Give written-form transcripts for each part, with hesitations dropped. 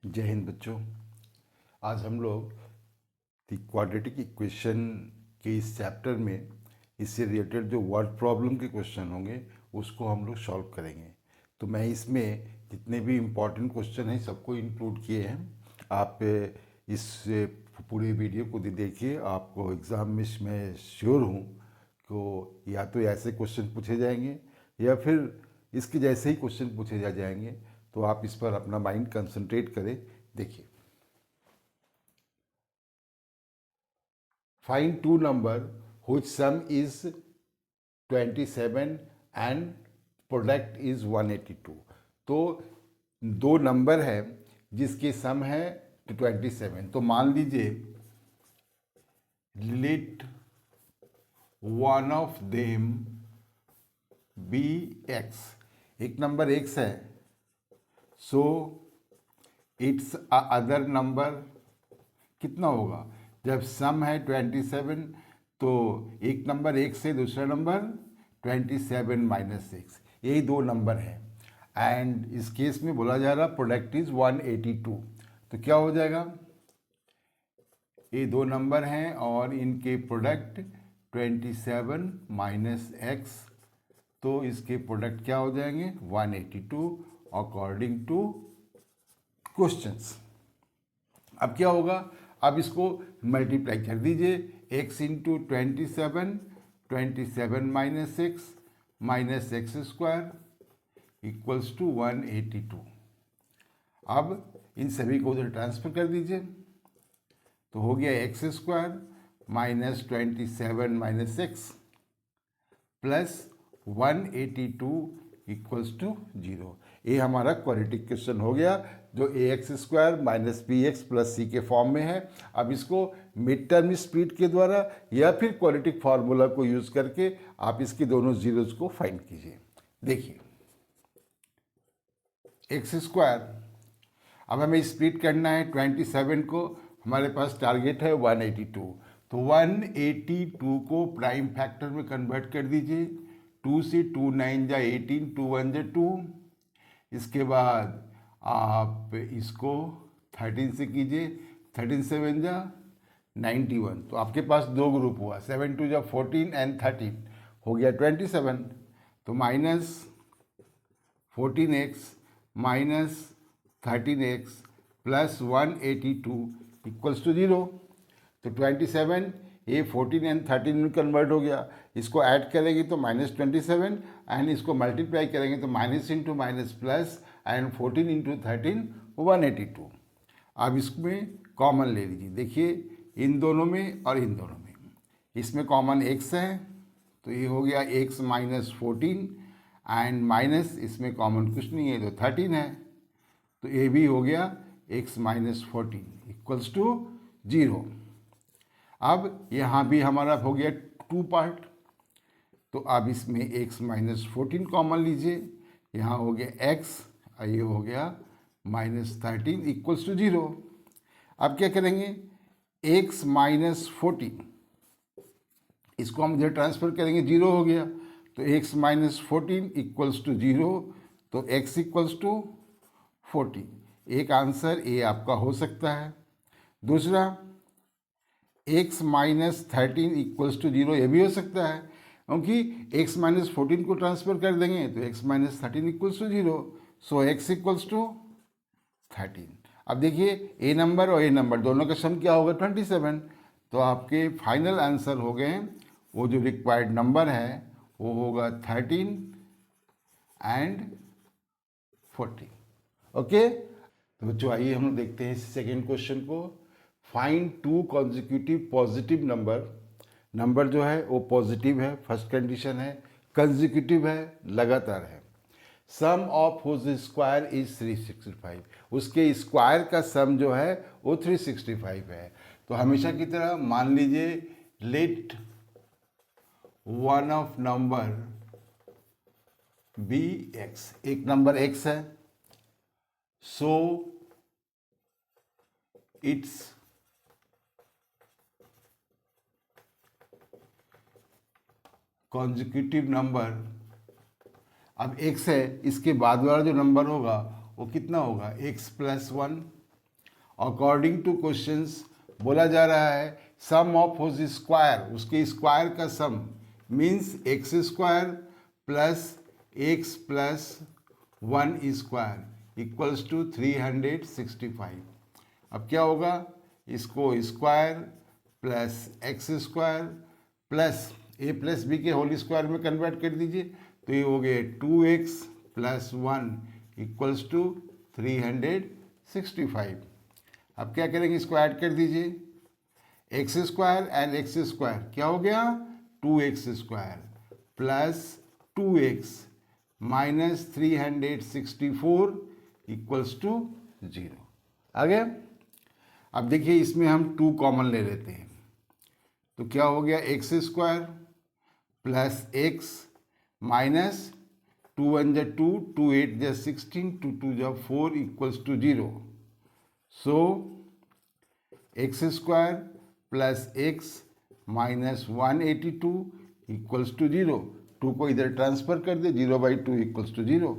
जय हिंद बच्चों। आज हम लोग क्वाड्रेटिक इक्वेशन के इस चैप्टर में इससे रिलेटेड जो वर्ड प्रॉब्लम के क्वेश्चन होंगे उसको हम लोग सॉल्व करेंगे। तो मैं इसमें जितने भी इम्पॉर्टेंट क्वेश्चन हैं सबको इंक्लूड किए हैं। आप इस पूरे वीडियो को देखिए, आपको एग्ज़ाम में मैं श्योर हूँ कि या तो ऐसे क्वेश्चन पूछे जाएंगे या फिर इसके जैसे ही क्वेश्चन पूछे जाएंगे। तो आप इस पर अपना माइंड कंसंट्रेट करें। देखिए, find two number which sum is 27 and product is 182। तो दो नंबर है जिसके सम है 27। तो मान लीजिए let one of them be x. एक नंबर एक्स है, सो इट्स अदर नंबर कितना होगा? जब सम है 27 तो एक नंबर एक से दूसरा नंबर 27 माइनस एक्स, यही दो नंबर है। एंड इस केस में बोला जा रहा प्रोडक्ट इज 182। तो क्या हो जाएगा? ये दो नंबर हैं और इनके प्रोडक्ट 27 माइनस एक्स, तो इसके प्रोडक्ट क्या हो जाएंगे? 182 अकॉर्डिंग टू क्वेश्चंस। अब क्या होगा? अब इसको मल्टीप्लाई कर दीजिए, x into 27 minus x square equals to 182। अब इन सभी को उधर ट्रांसफर कर दीजिए, तो हो गया x square minus 27 minus x plus 182 equals to 0। ये हमारा क्वाड्रेटिक क्वेश्चन हो गया जो a x square minus b x plus c के फॉर्म में है। अब इसको मिड टर्म स्पीड के द्वारा या फिर क्वाड्रेटिक फार्मूला को यूज करके आप इसके दोनों जीरोज को फाइंड कीजिए। देखिए, एक्स स्क्वायर, अब हमें स्प्लिट करना है 27 को, हमारे पास टारगेट है 182। तो 182 को प्राइम फैक्टर में कन्वर्ट कर दीजिए। 2 से 2 9 जा 18, 2 1 जा 2। इसके बाद आप इसको 13 से कीजिए, 13 7 जा 91। तो आपके पास दो ग्रुप हुआ, 7 2 जा 14 एंड 13 हो गया 27। तो minus 14x minus 13x plus 182 equals to 0। तो 27 ये 14 एंड 13 में कन्वर्ट हो गया। इसको ऐड करेंगे तो माइनस 27 एंड इसको मल्टीप्लाई करेंगे तो minus into minus plus and 14 into 13 182। अब इसमें कॉमन ले लीजिए। देखिए, इन दोनों में और इन दोनों में इसमें कॉमन x है, तो ये हो गया x माइनस 14 एंड माइनस इसमें कॉमन कुछ नहीं है तो 13 है, तो ये भी हो गया x माइनस 14 इक्वल्स टू 0। अब यहाँ भी हमारा हो गया टू पार्ट, तो अब इसमें x माइनस 14 कॉमन लीजिए, यहाँ हो गया x और ये हो गया माइनस 13 इक्वल्स टू 0। अब क्या करेंगे? x माइनस 14 इसको हम इधर ट्रांसफर करेंगे, 0 हो गया। तो x माइनस 14 इक्वल्स टू 0, तो x इक्वल्स टू 14। एक आंसर ये आपका हो सकता है। दूसरा, x माइनस 13 इक्वल्स टू 0, ये भी हो सकता है, क्योंकि x माइनस 14 को ट्रांसफर कर देंगे तो x minus 13 equals to 0, so x equals to 13। अब देखिए, ए नंबर और ए नंबर दोनों का सम क्या होगा? 27। तो आपके फाइनल आंसर हो गए, वो जो रिक्वायर्ड नंबर है वो होगा 13 एंड 14। ओके, तो बच्चों आइए हम लोग देखते हैं सेकेंड क्वेश्चन को। Find two consecutive positive number. Number जो है वो पॉजिटिव है, फर्स्ट कंडीशन है, कंजिक्यूटिव है, लगातार है। Sum of whose square is 365, उसके स्क्वायर का सम जो है वो 365 है। तो हमेशा की तरह मान लीजिए let one of number be x, एक नंबर x है, सो इट्स कॉन्जिक्यूटिव नंबर। अब x है, इसके बाद वाला जो नंबर होगा वो कितना होगा? x plus 1 according to questions बोला जा रहा है सम ऑफ होज स्क्वायर, उसके स्क्वायर का sum means x square plus x plus 1 square equals to 365। अब क्या होगा, इसको square plus x square plus a plus b के होल स्क्वायर में कन्वर्ट कर दीजिए, तो ये हो गए 2x प्लस 1 इक्वल्स टू 365। अब क्या करेंगे, इसको ऐड कर दीजिए, x square and x square क्या हो गया 2x square plus 2x minus 364 equals to 0। आगे अब देखिए इसमें हम 2 कॉमन ले लेते हैं, तो क्या हो गया x square plus x minus 2 1 जा 2, 2 8 जा 16, 2 2 जा 4 equals to 0। So x square plus x minus 182 equals to 0। 2 को इधर ट्रांसफर कर दे, 0/2 इक्वल्स टू 0।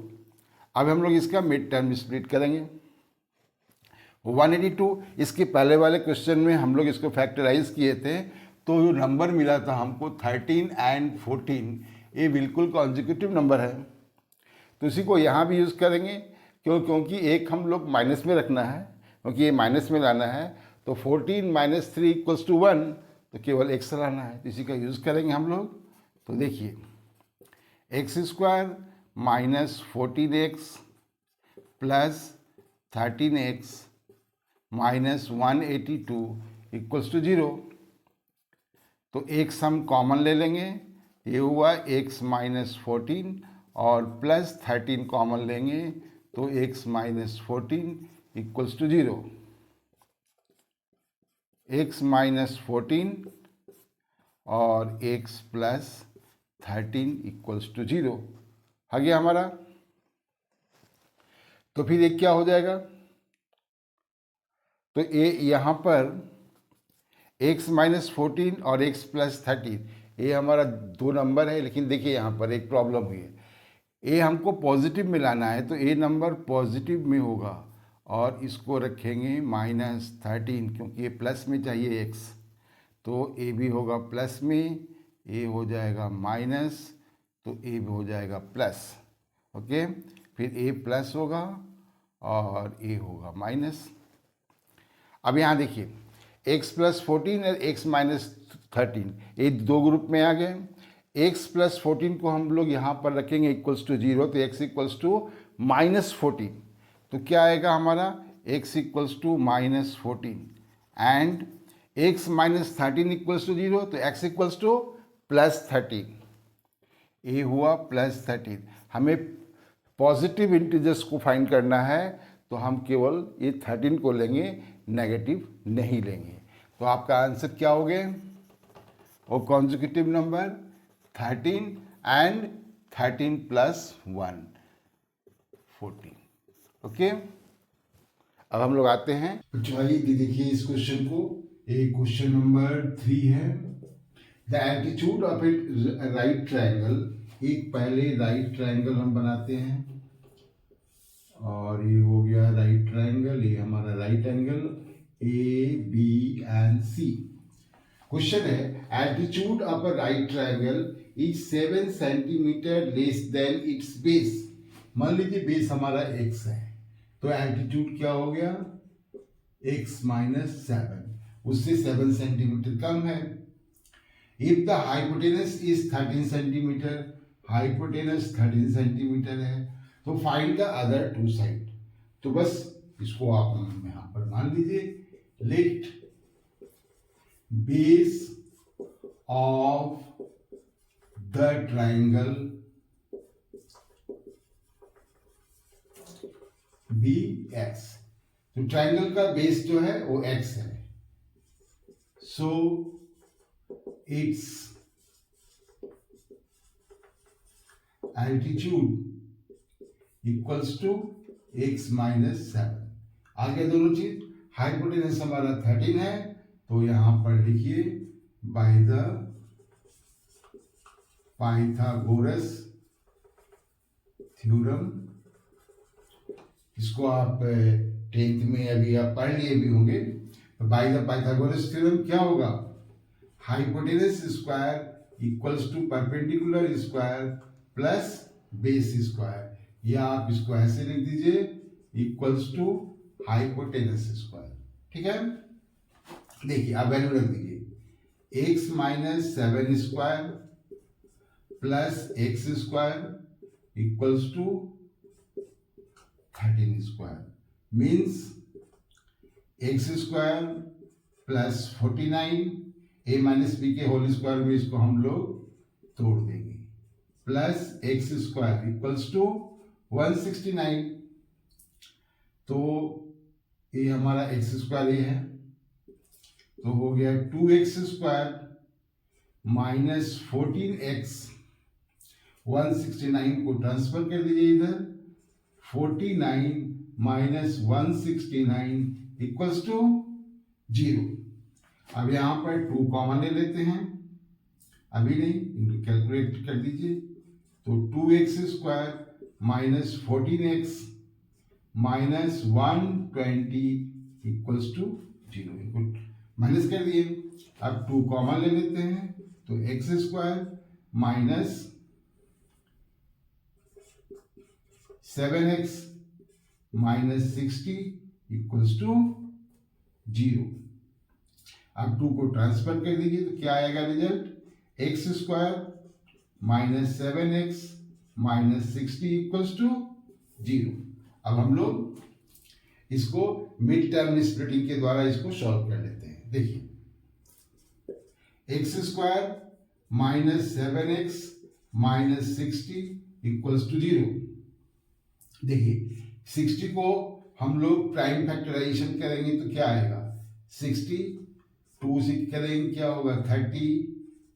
अब हम लोग इसका मिड टर्म स्प्लिट करेंगे। 182 इसके पहले वाले क्वेश्चन में हम लोग इसको फैक्टराइज किए थे, तो जो नंबर मिला था हमको 13 एंड 14, ये बिल्कुल कॉन्जिक्यूटिव नंबर है, तो इसी को यहाँ भी यूज़ करेंगे। क्योंकि एक हम लोग माइनस में रखना है, क्योंकि ये माइनस में लाना है, तो 14 माइनस 3 इक्वल्स टू 1, तो केवल एक्स लाना है, तो इसी का यूज़ करेंगे हम लोग। तो देखिए x square minus 14x plus 13x minus 182 equals to 0। तो एक सम कॉमन ले लेंगे, ये हुआ x माइनस 14 और प्लस 13 कॉमन लेंगे, तो x minus 14 equals to 0। x minus 14 और x प्लस 13 इक्वल्स टू 0 आ गया हमारा। तो फिर एक क्या हो जाएगा, तो ये यहाँ पर x माइनस 14 और x प्लस 13 ये हमारा 2 नंबर है, लेकिन देखिए यहाँ पर एक प्रॉब्लम हुई है, ये हमको पॉजिटिव में लाना है, तो ये नंबर पॉजिटिव में होगा और इसको रखेंगे माइनस 13, क्योंकि ये प्लस में चाहिए x, तो ए भी होगा प्लस में, ए हो जाएगा माइनस, तो ए भी हो जाएगा प्लस। ओके, फिर ए प्लस होगा और ए होगा माइनस। अब यहाँ देखिए x प्लस 14 और x माइनस 13 ये 2 ग्रुप में आ गए। x प्लस 14 को हम लोग यहाँ पर रखेंगे इक्वल्स टू 0, तो x इक्वल्स टू माइनस 14, तो क्या आएगा हमारा x equals to minus 14 and x minus 13 equals to 0, तो x इक्वल्स टू प्लस 13, ये हुआ प्लस 13। हमें पॉजिटिव इंटीजर्स को फाइंड करना है, तो हम केवल ये 13 को लेंगे, नेगेटिव नहीं लेंगे। तो आपका आंसर क्या हो गया, वो consecutive number 13 and 13 plus 1 14। Okay, अब हम लोग आते हैं, चलिए देखिए इस क्वेश्चन को। एक क्वेश्चन नंबर 3 है, the altitude of A right triangle. एक पहले राइट ट्रायंगल हम बनाते हैं, और ये हो गया राइट ट्रायंगल, ये हमारा right angle a b and c. Question है altitude of a right triangle is 7 centimetre less than its base. मान लीजिए बेस हमारा x है, तो एल्टीट्यूड क्या हो गया x माइनस 7, उससे 7 सेंटीमीटर कम है। If the hypotenuse is 13 centimetre, hypotenuse 13 centimetre है, तो फाइंड द अदर 2 साइड। तो बस इसको आप यहाँ पर मान लीजिए, let base of the triangle be x. तो ट्राइंगल का बेस जो है वो x है, so it's altitude equals to x minus 7। आगे दोनों चीज, हाइपोटेनस हमारा 13 है, तो यहां पर लिखिए बाय द पाइथागोरस थ्योरम। इसको आप 10th में अभी आप पढ़ लिए भी होंगे। तो बाय द पाइथागोरस थ्योरम क्या होगा, hypotenuse square equals to perpendicular square plus base square, या आप इसको ऐसे लिख दीजिए इक्वल्स टू हाइपोटेनस स्क्वायर। ठीक है, देखिए आप वैल्यू रख दीजिए, x minus 7 square plus x square equals to 13 square, means x square plus 49, a minus b के होल स्क्वायर में इसको हम लोग तोड़ देंगे, plus x square equals to 169। तो ये हमारा एक्स स्क्वायर ये है, तो हो गया 2x स्क्वायर माइनस 14x, 169 को ट्रांसफर कर दीजिए इधर, 49 माइनस 169 इक्वल्स टू 0। अब यहाँ पर 2 कॉमन ले लेते हैं, अभी नहीं, इनको कैलकुलेट कर दीजिए, तो 2x square minus 14x minus 120 equals to 0, इनको माइनस कर दिए। अब 2 कॉमन ले लेते हैं, तो x square minus 7x minus 60 equals to 0। अब 2 को ट्रांसफर कर दीजिए, तो क्या आएगा result, x square minus 7x minus 60 equals to 0। अब हम लोग इसको मिड टर्म स्प्लिटिंग के द्वारा इसको सॉल्व कर लेते हैं। देखिए, x square minus 7x minus 60 equals to 0। देखिए 60 को हम लोग प्राइम फैक्टराइजेशन करेंगे तो क्या आएगा, 60 2 से करेंगे क्या होगा 30,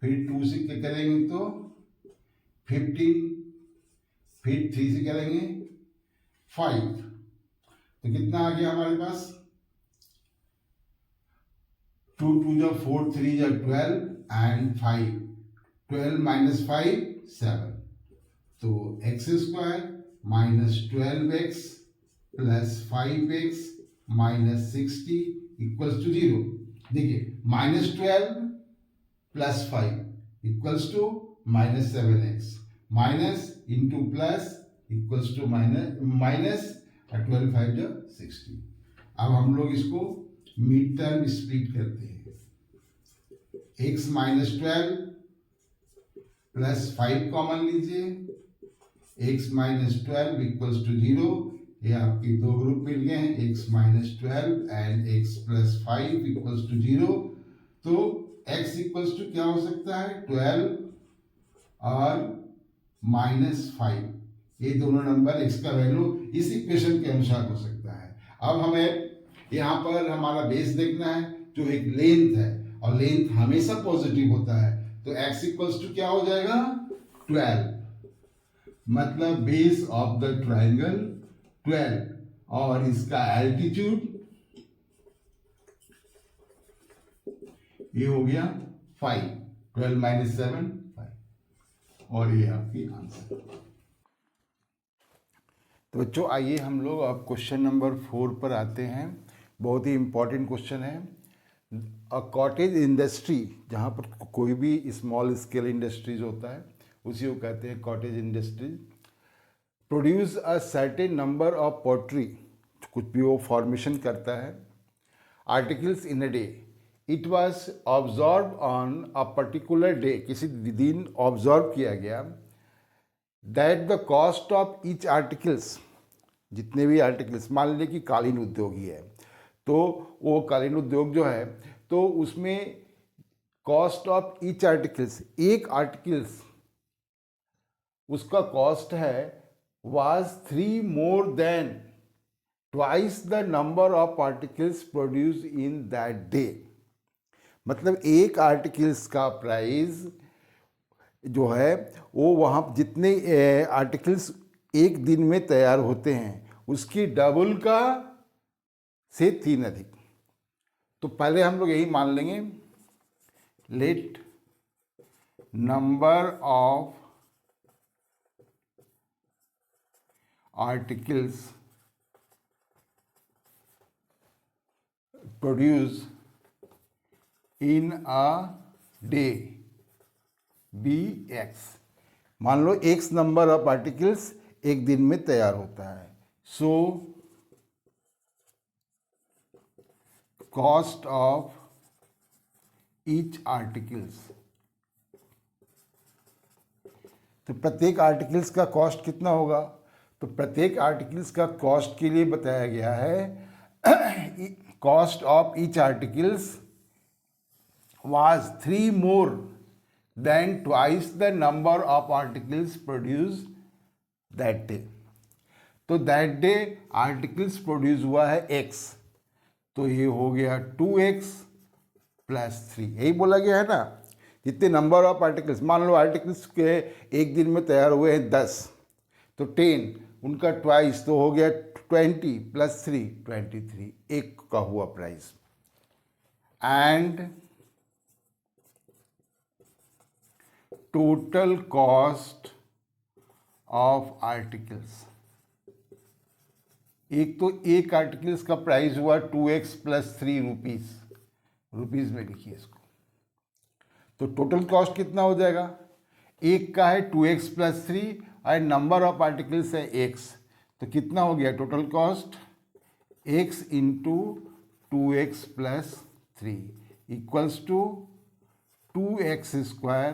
फिर 2 से करेंगे तो 15, फिर 3 से करेंगे 5, तो कितना आ गया हमारे पास, 2 2 जा 4 3 जा 12 एंड 5, 12 माइनस 5 7, तो x square minus 12x plus 5x minus 60 equals to 0। देखिए minus 12 plus 5 equals to minus 7x, minus into plus equals to minus 12 5 जो 60। अब हम लोग इसको मिड टर्म स्प्लिट करते हैं, x माइनस 12 प्लस 5 कॉमन लीजिए, x माइनस 12 इक्वल्स टू 0, ये आपके दो ग्रुप मिल गए हैं, x minus 12 and x plus 5 equals to 0। तो x इक्वल्स टू क्या हो सकता है, 12 और माइनस 5, ये दोनों नंबर x का वैल्यू इस इक्वेशन के अनुसार हो सकता है। अब हमें यहाँ पर हमारा बेस देखना है, जो एक लेंथ है, और लेंथ हमेशा पॉजिटिव होता है, तो x इक्वल्स टू क्या हो जाएगा 12, मतलब बेस ऑफ द ट्राइंगल 12, और इसका एल्टीट्यूड ये हो गया 5, 12 माइनस 7 5, और ये आपकी आंसर। तो बच्चों आइए हम लोग अब क्वेश्चन नंबर 4 पर आते हैं। बहुत ही इंपॉर्टेंट क्वेश्चन है। अ कॉटेज इंडस्ट्री, जहाँ पर कोई भी स्मॉल स्केल इंडस्ट्रीज होता है उसी को कहते हैं cottage industries, produce a certain number of pottery, कुछ भी वो फॉर्मेशन करता है, articles in a day, it was observe on a particular day, किसी दिन ऑब्जर्व किया गया, that the cost of each articles, जितने भी आर्टिकल्स, मान लीजिए कि कालीन उद्योग ही है, तो वो कालीन उद्योग जो है तो उसमें कॉस्ट ऑफ ईच आर्टिकल्स, एक आर्टिकल्स उसका कॉस्ट है was 3 more than twice the number of articles produced in that day। मतलब एक आर्टिकल्स का प्राइस जो है वो वहाँ जितने आर्टिकल्स एक दिन में तैयार होते हैं उसकी डबल का से 3 अधिक। तो पहले हम लोग यही मान लेंगे, let number of articles produce in a day be x। मान लो x नंबर ऑफ आर्टिकल्स एक दिन में तैयार होता है। So cost of each articles, तो प्रत्येक आर्टिकल्स का कॉस्ट कितना होगा? तो प्रत्येक आर्टिकल्स का कॉस्ट के लिए बताया गया है cost of each articles was 3 more than twice the number of articles produced that day। तो that day articles produce हुआ है x, तो ये हो गया 2x प्लस 3, यही बोला गया है ना। जितने नंबर ऑफ आर्टिकल्स, मान लो आर्टिकल्स के एक दिन में तैयार हुए हैं 10, तो 10 उनका ट्वाइस तो हो गया 20 प्लस 3 23, एक का हुआ price. And total cost of articles, एक तो एक आर्टिकल्स का प्राइस हुआ 2x प्लस 3 रुपीज, रुपीज में लिखिए इसको। तो टोटल कॉस्ट कितना हो जाएगा? एक का है 2x प्लस 3 और नंबर ऑफ आर्टिकल्स है x, तो कितना हो गया total cost? x into 2x plus 3 equals to 2x square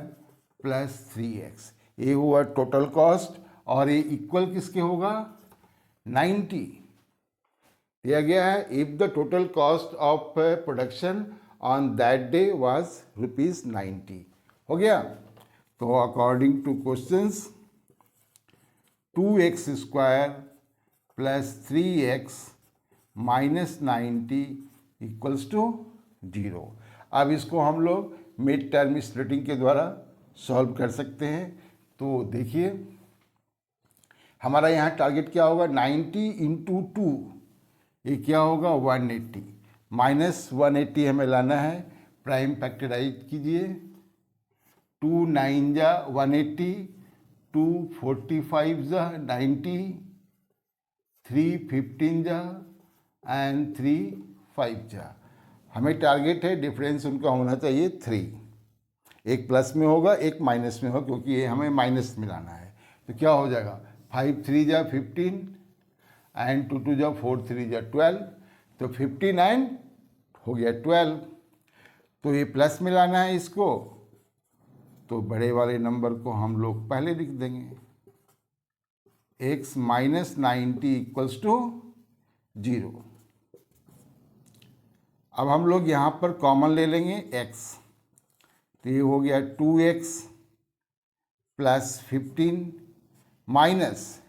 plus 3x। ये हुआ टोटल कॉस्ट, और ये इक्वल किसके होगा? 90 दिया गया है। If the total cost of production on that day was ₹90। हो गया। तो according to questions 2x square plus 3x minus 90 equals to 0। अब इसको हम लोग मिड टर्म स्प्लिटिंग के द्वारा सॉल्व कर सकते हैं। तो देखिए हमारा यहाँ टारगेट क्या होगा? 90 इंटू 2, ये क्या होगा? 180, माइनस 180 हमें लाना है। प्राइम फैक्टराइज कीजिए, 2 9 जा 180, 2 45 जा 90, 3 15 जा एंड 3 5 जा। हमें टारगेट है डिफरेंस उनका होना चाहिए 3, एक प्लस में होगा एक माइनस में होगा, क्योंकि ये हमें माइनस में लाना है। तो क्या हो जाएगा? 5 3 जा 15 एंड 2 2 जा 4 3 जा 12, तो 15 एंड हो गया 12। तो ये प्लस में लाना है इसको, तो बड़े वाले नंबर को हम लोग पहले लिख देंगे, x माइनस 90 इक्वल्स टू 0। अब हम लोग यहाँ पर कॉमन ले लेंगे x, तो ये हो गया 2x प्लस 15 माइनस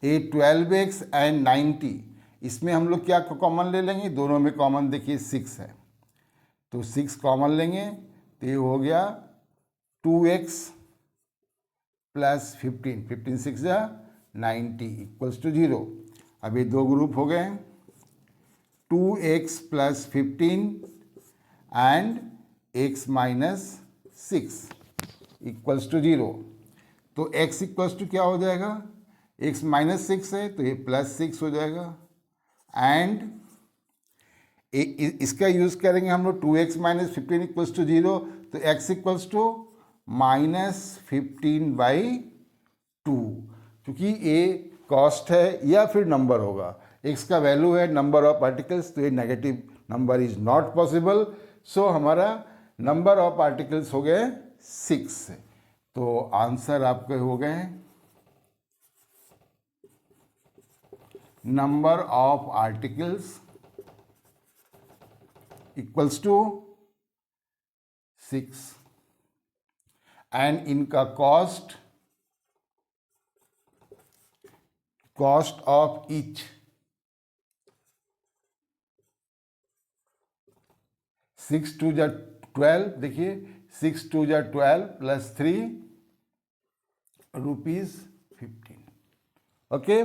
ये 12x एंड 90, इसमें हम लोग क्या कॉमन ले लेंगे? दोनों में कॉमन देखिए 6 है, तो 6 कॉमन लेंगे, तो ये हो गया 2x प्लस 15, 15 6 जा 90 इक्वल्स टू 0। अब ये दो ग्रुप हो गए, 2x plus 15 and x minus 6 equals to 0। तो x इक्वल्स टू क्या हो जाएगा? x माइनस 6 है तो ये प्लस 6 हो जाएगा, एंड इसका यूज़ करेंगे हम लोग 2x माइनस 15 इक्वल्स टू 0, तो x इक्वल्स टू माइनस 15/2, क्योंकि ये कॉस्ट है या फिर नंबर होगा। x का वैल्यू है नंबर ऑफ आर्टिकल्स, तो ये negative number is not possible. So हमारा नंबर ऑफ आर्टिकल्स हो गए 6। तो आंसर आपके हो गए number of articles equals to 6 and इनका कॉस्ट ऑफ ईच 6 2 जा 12, देखिए 6 2 जा 12 प्लस 3 ₹15। ओके,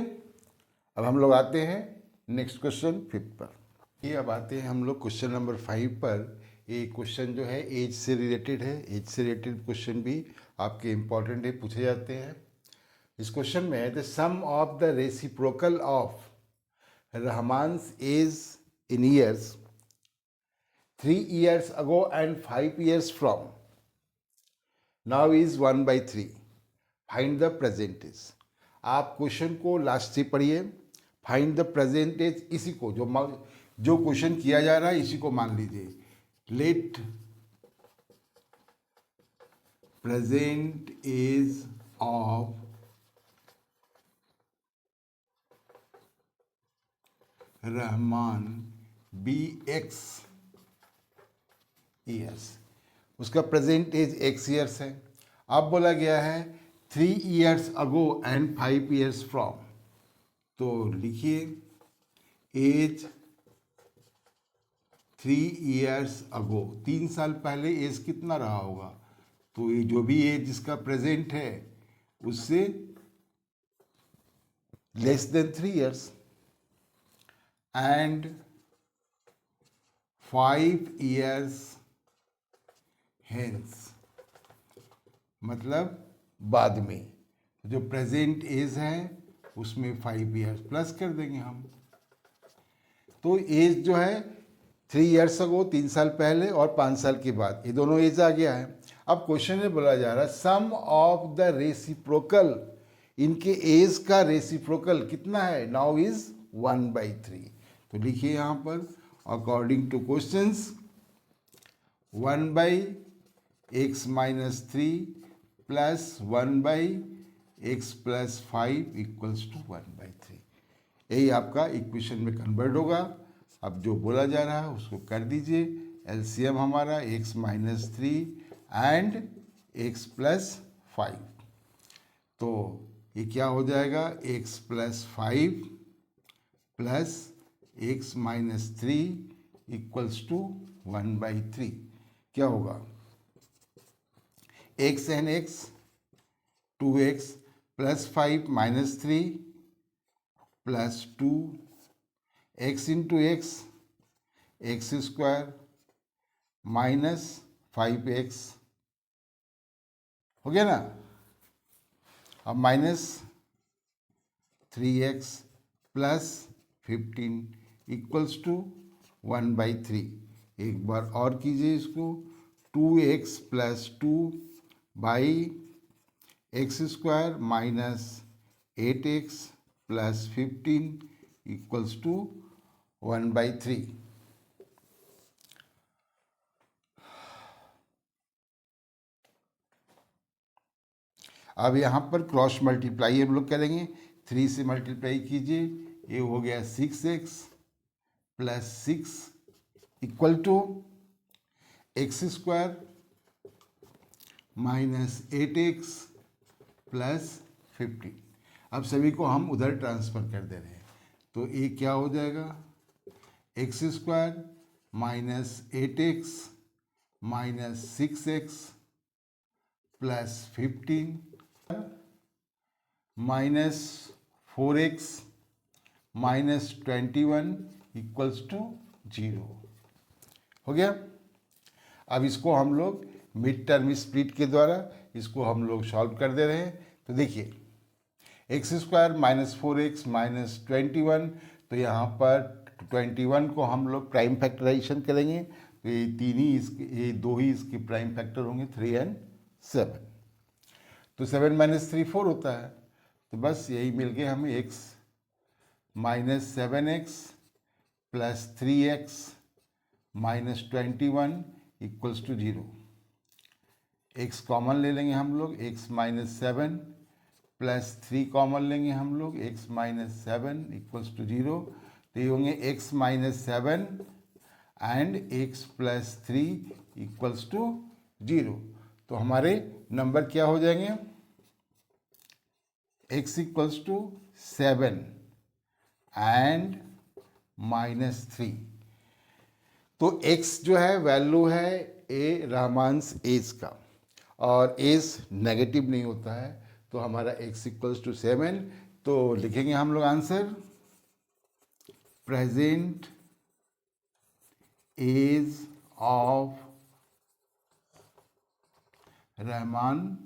अब हम लोग आते हैं नेक्स्ट क्वेश्चन 5 पर। ये अब आते हैं हम लोग क्वेश्चन नंबर 5 पर। ये क्वेश्चन जो है एज से रिलेटेड है। एज से रिलेटेड क्वेश्चन भी आपके इम्पॉर्टेंट है, पूछे जाते हैं। इस क्वेश्चन में है the sum of the reciprocal of Rahman's age in years 3 years ago and 5 years from. Now is 1/3. Find the present is. आप क्वेश्चन को लास्ट से पढ़िए. फाइंड द प्रेजेंट एज, इसी को जो क्वेश्चन किया जा रहा है इसी को मान लीजिए. Let present age of Rahman be x years. उसका प्रेजेंट एज एक्स ईयर्स है. अब बोला गया है 3 years ago and 5 years from. तो लिखिए एज 3 years अगो, 3 साल पहले एज कितना रहा होगा. तो ये जो भी एज जिसका प्रेजेंट है उससे less than 3 years. And 5 years hence, मतलब बाद में. जो प्रेजेंट एज है उसमें 5 years प्लस कर देंगे हम. तो एज जो है 3 years अगो, 3 साल पहले, और 5 साल के बाद, ये दोनों एज आ गया है. अब क्वेश्चन में बोला जा रहा है सम ऑफ द रेसिप्रोकल, इनके एज का रेसिप्रोकल कितना है. Now is 1/3. तो लिखिए यहाँ पर according to questions 1/x - 3 plus 1/x + 5 equals to 1/3. यही आपका इक्वेशन में कन्वर्ट होगा. अब जो बोला जा रहा है उसको कर दीजिए. एलसीएम हमारा x - 3 एंड x + 5. तो ये क्या हो जाएगा, x + 5 plus x - 3 equals to 1/3. क्या होगा, x and x 2x + 5 - 3 plus 2 x into x x² minus 5x हो गया ना. अब minus 3x plus 15 equals to 1/3. एक बार और कीजिए इसको. 2x + 2/x² minus 8x plus 15 equals to 1/3. अब यहाँ पर क्रॉस मल्टीप्लाई हम लोग करेंगे. 3 से मल्टीप्लाई कीजिए, ये हो गया 6x + 6 equal to x² minus 8x plus 15. अब सभी को हम उधर ट्रांसफ़र कर दे रहे हैं. तो ये क्या हो जाएगा, x² minus 8x minus 6x plus 15 minus 4x minus 21 equals to 0 हो गया. अब इसको हम लोग मिड टर्म स्प्लिट के द्वारा इसको हम लोग सॉल्व कर दे रहे हैं. तो देखिए x² माइनस 4x माइनस 21, तो यहाँ पर 21 को हम लोग प्राइम फैक्टराइजेशन करेंगे. तो ये तीन ही इसके, ये दो ही इसके प्राइम फैक्टर होंगे, 3 और 7. तो 7 - 3 4 होता है. तो बस यही मिल गया हमें x minus 7x plus 3x minus 21 equals to 0. x common ले लेंगे हम लोग, x माइनस 7 प्लस 3 कॉमन लेंगे हम लोग, x माइनस 7 इक्वल्स टू 0. तो ये होंगे x minus 7 and x plus 3 equals to 0. तो हमारे नंबर क्या हो जाएंगे, x equals to 7 and minus 3. तो x जो है वैल्यू है ए रहमान्स एज का, और एज नेगेटिव नहीं होता है. तो हमारा x इक्वल्स टू 7. तो लिखेंगे हम लोग answer, present age of Rahman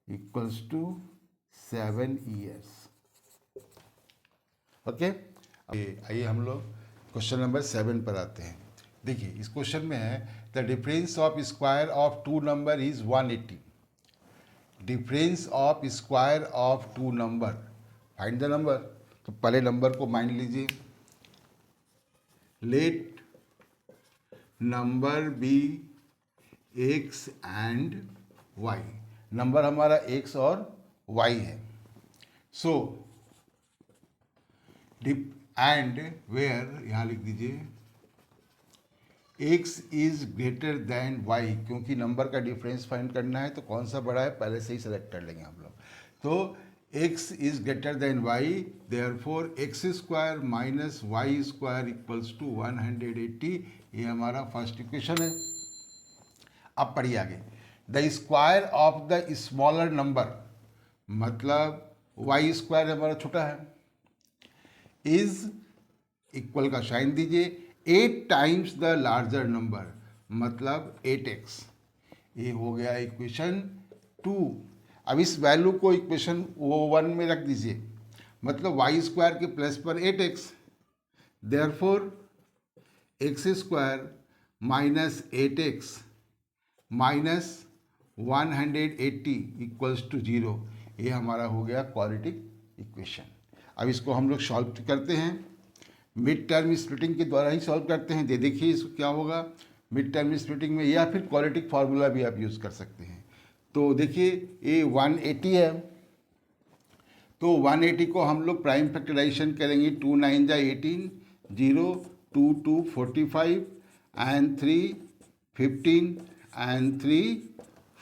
equals to 7 years. Okay. आइए हम लोग क्वेश्चन नंबर 7 पर आते हैं. देखिए इस क्वेश्चन में है the difference of square of two number is 180. Difference of square of two number, find the number. तो पहले नंबर को मान लीजिए. Let number be x and y. Number हमारा एक्स और वाई है. सो एंड वेयर, यहाँ लिख दीजिए x is greater than y, क्योंकि नंबर का डिफरेंस फाइंड करना है तो कौन सा बड़ा है पहले से ही सेलेक्ट कर लेंगे हम लोग. तो x is greater than y, therefore x square minus y square equals to 180. ये हमारा फर्स्ट इक्वेशन है. अब पढ़िए आगे. The square of the smaller number, मतलब y स्क्वायर हमारा छोटा है, इज इक्वल का साइन दीजिए 8 टाइम्स द लार्जर नंबर, मतलब 8x. ये हो गया इक्वेशन 2. अब इस वैल्यू को इक्वेशन 1 में रख दीजिए, मतलब वाई स्क्वायर के प्लस पर 8x. Therefore x square minus 8x minus 180 equals to 0. ये हमारा हो गया क्वाड्रेटिक इक्वेशन. अब इसको हम लोग सॉल्व करते हैं, मिड टर्म स्प्लिटिंग के द्वारा ही सॉल्व करते हैं. देखिए इसको क्या होगा मिड टर्म स्प्लिटिंग में, या फिर क्वाड्रेटिक फार्मूला भी आप यूज़ कर सकते हैं. तो देखिए ये 180 है, तो 180 को हम लोग प्राइम फैक्टराइजेशन करेंगे. 2 9 जा 18, 0 2 2 45 एंड 3 15 एंड 3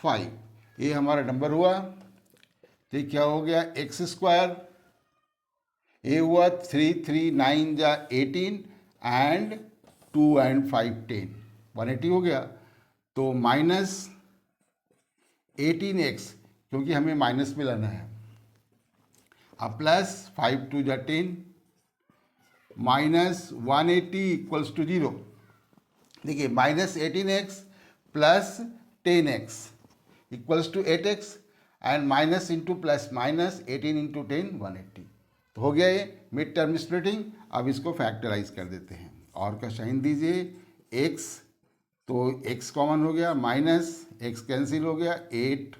5. ये हमारा नंबर हुआ. तो क्या हो गया एक्स स्क्वायर, ये हुआ 3 3 9 जा 18 एंड 2 एंड 5 10, 180 हो गया. तो माइनस 18x, क्योंकि हमें माइनस में लाना है. अब प्लस 5 2 जा 10 माइनस 180 इक्वल्स टू 0. देखिए minus 18x plus 10x equals to 8x and minus into plus minus 18 into 10 180. तो हो गया ये मिड टर्म स्प्लिटिंग. अब इसको फैक्टराइज कर देते हैं और का साइन दीजिए x, तो x कॉमन हो गया, माइनस x कैंसिल हो गया 8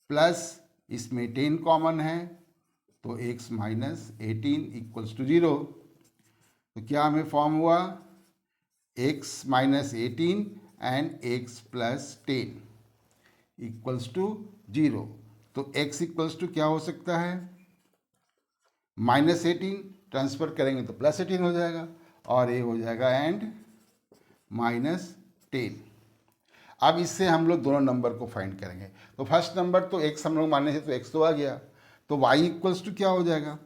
प्लस इसमें 10 कॉमन है तो x माइनस 18 इक्वल्स टू 0. तो क्या हमें फॉर्म हुआ x minus 18 and x plus 10 equals to 0. तो x इक्वल्स टू क्या हो सकता है माइनस 18, ट्रांसफर करेंगे तो प्लस 18 हो जाएगा और ये हो जाएगा एंड माइनस 10. अब इससे हम लोग दोनों नंबर को फाइंड करेंगे. तो फर्स्ट नंबर तो x हम लोग माने थे तो x तो आ गया. तो y इक्वल्स टू क्या हो जाएगा,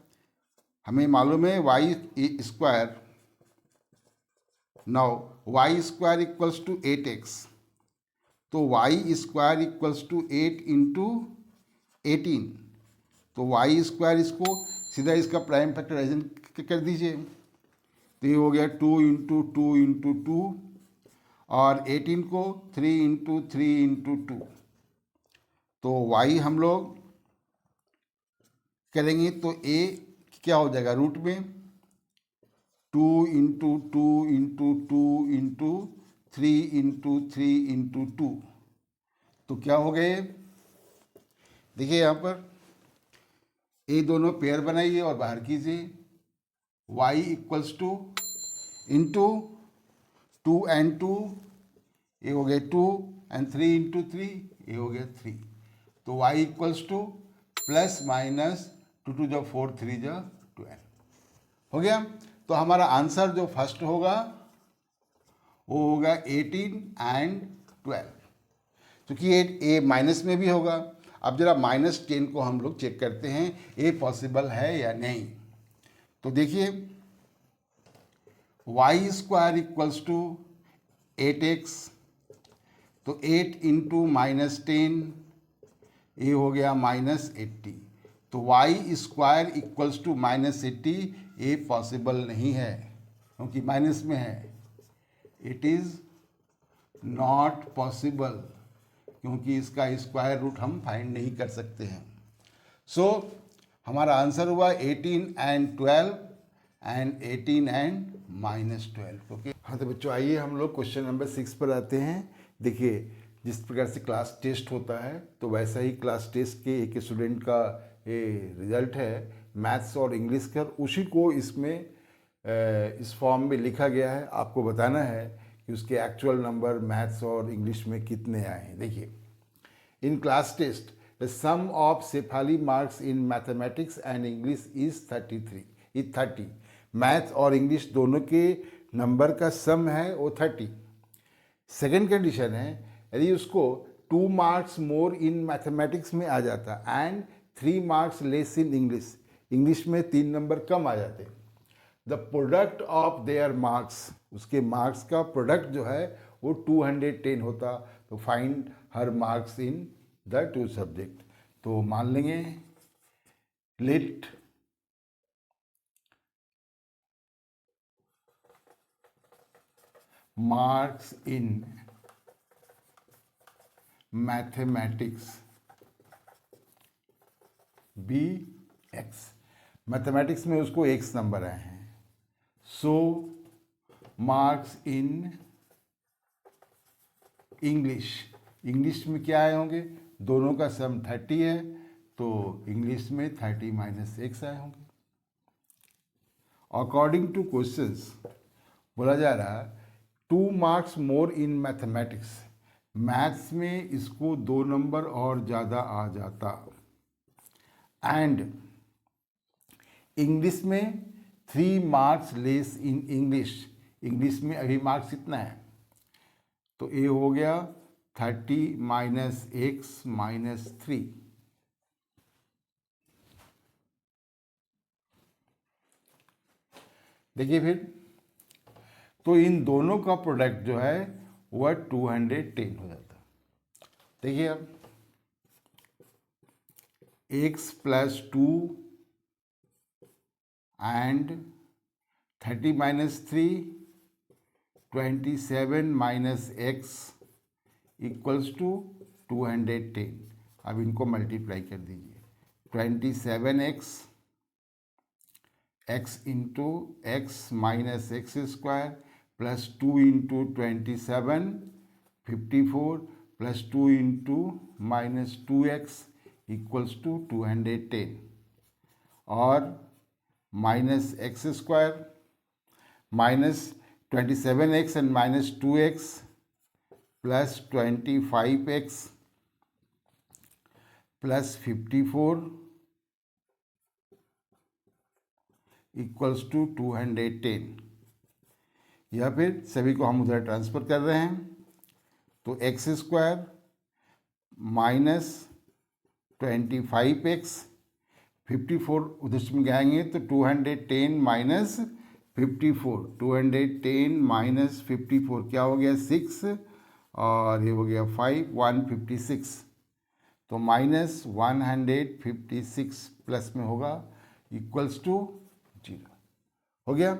हमें मालूम है y square. Now y square equals to 8x, तो y square equals to 8 into 18. तो y स्क्वायर इसको सीधा इसका प्राइम फैक्टराइजेशन कर दीजिए. तो ये हो गया 2 इंटू 2 इंटू 2 और 18 को 3 इंटू 3 इंटू 2. तो y हम लोग करेंगे तो a क्या हो जाएगा रूट में 2 into 2 into 2 into 3 into 3 into 2. तो क्या हो गए, देखिए यहाँ पर ये दोनों पेयर बनाइए और बाहर कीजिए. y equals two into 2 and 2, ये हो गया 2 एंड 3 इंटू 3, ये हो गया 3. तो y equals two plus minus 2 2 जा 4 3 जा 12 हो गया. तो हमारा आंसर जो फर्स्ट होगा वो होगा 18 एंड 12, क्योंकि ये माइनस में भी होगा. अब जरा माइनस 10 को हम लोग चेक करते हैं ये पॉसिबल है या नहीं. तो देखिए y square equals to 8x, तो 8 इंटू माइनस 10 ये हो गया माइनस 80. तो y square equals to minus 80 ये पॉसिबल नहीं है क्योंकि माइनस में है. इट इज़ नॉट पॉसिबल क्योंकि इसका स्क्वायर रूट हम फाइंड नहीं कर सकते हैं. सो हमारा आंसर हुआ 18 and 12 and 18 and minus 12. Okay. हाँ तो बच्चों आइए हम लोग क्वेश्चन नंबर 6 पर आते हैं। देखिए जिस प्रकार से क्लास टेस्ट होता है तो वैसा ही क्लास टेस्ट के एक स्टूडेंट का ये रिजल्ट है मैथ्स और इंग्लिश का, उसी को इसमें इस फॉर्म में लिखा गया है। आपको बताना है कि उसके एक्चुअल नंबर मैथ्स और इंग्लिश में कितने आए हैं। देखिए in class test the sum of Shefali marks in mathematics and English is 30। Maths और इंग्लिश दोनों के नंबर का सम है वो 30। सेकेंड कंडीशन है यदि उसको 2 मार्क्स मोर इन मैथमेटिक्स में आ जाता and 3 marks less in English में 3 नंबर कम आ जाते। The product of their marks, उसके मार्क्स का प्रोडक्ट जो है वो 210 होता। तो find her marks in the 2 subject. तो मान लेंगे let marks in mathematics be x. Mathematics में उसको एक्स नंबर आए हैं। सो मार्क्स इन इंग्लिश में क्या आए होंगे, दोनों का सम 30 है तो इंग्लिश में 30 माइनस एक्स आए होंगे। अकॉर्डिंग टू क्वेश्चंस बोला जा रहा 2 marks more in mathematics, maths में इसको 2 नंबर और ज़्यादा आ जाता। एंड इंग्लिश में 3 मार्क्स लेस इन इंग्लिश में अभी मार्क्स कितना है, तो ये हो गया 30 माइनस एक्स माइनस 3। देखिए फिर तो इन दोनों का प्रोडक्ट जो है वह 210 हो जाता। देखिए अब x plus 2 and 30 minus 3 27 minus x equals to 210। अब इनको मल्टीप्लाई कर दीजिए 27x x into x minus x square plus 2 into 27 54 plus 2 into minus 2x equals to 210 और minus x square minus 27x and minus 2x plus 25x plus 54 equals to 210। या फिर सभी को हम उधर ट्रांसफर कर रहे हैं तो एक्स स्क्वायर माइनस 25x 54 उधर में जाएंगे तो 210 माइनस 54 210 माइनस 54 क्या हो गया 6 और ये हो गया 5 156 तो माइनस 156 प्लस में होगा इक्वल्स टू 0 हो गया।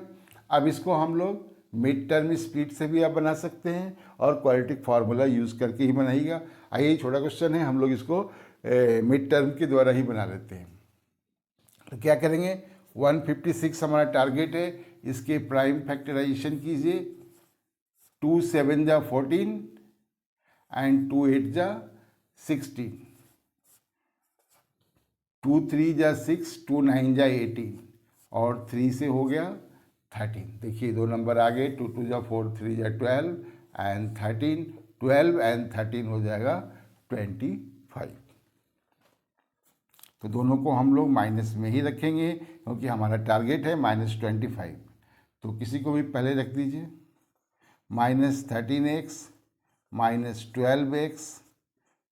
अब इसको हम लोग मिड टर्म स्प्लिट से भी आप बना सकते हैं और क्वाड्रेटिक फार्मूला यूज़ करके ही बनाइएगा। आइए छोटा क्वेश्चन है, हम लोग इसको मिड टर्म के द्वारा ही बना लेते हैं। तो क्या करेंगे 156 हमारा टारगेट है, इसके प्राइम फैक्टराइजेशन कीजिए 2 7 जा 14 एंड 2 8 जा 16 2 3 जा 6 2 9 जा 18 और 3 से हो गया 13। देखिए 2 नंबर आ गए 2 2 जा 4 3 जा 12 एंड 13 12 एंड 13 हो जाएगा 25। तो दोनों को हम लोग माइनस में ही रखेंगे क्योंकि हमारा टारगेट है -25। तो किसी को भी पहले रख दीजिए -13x minus 12x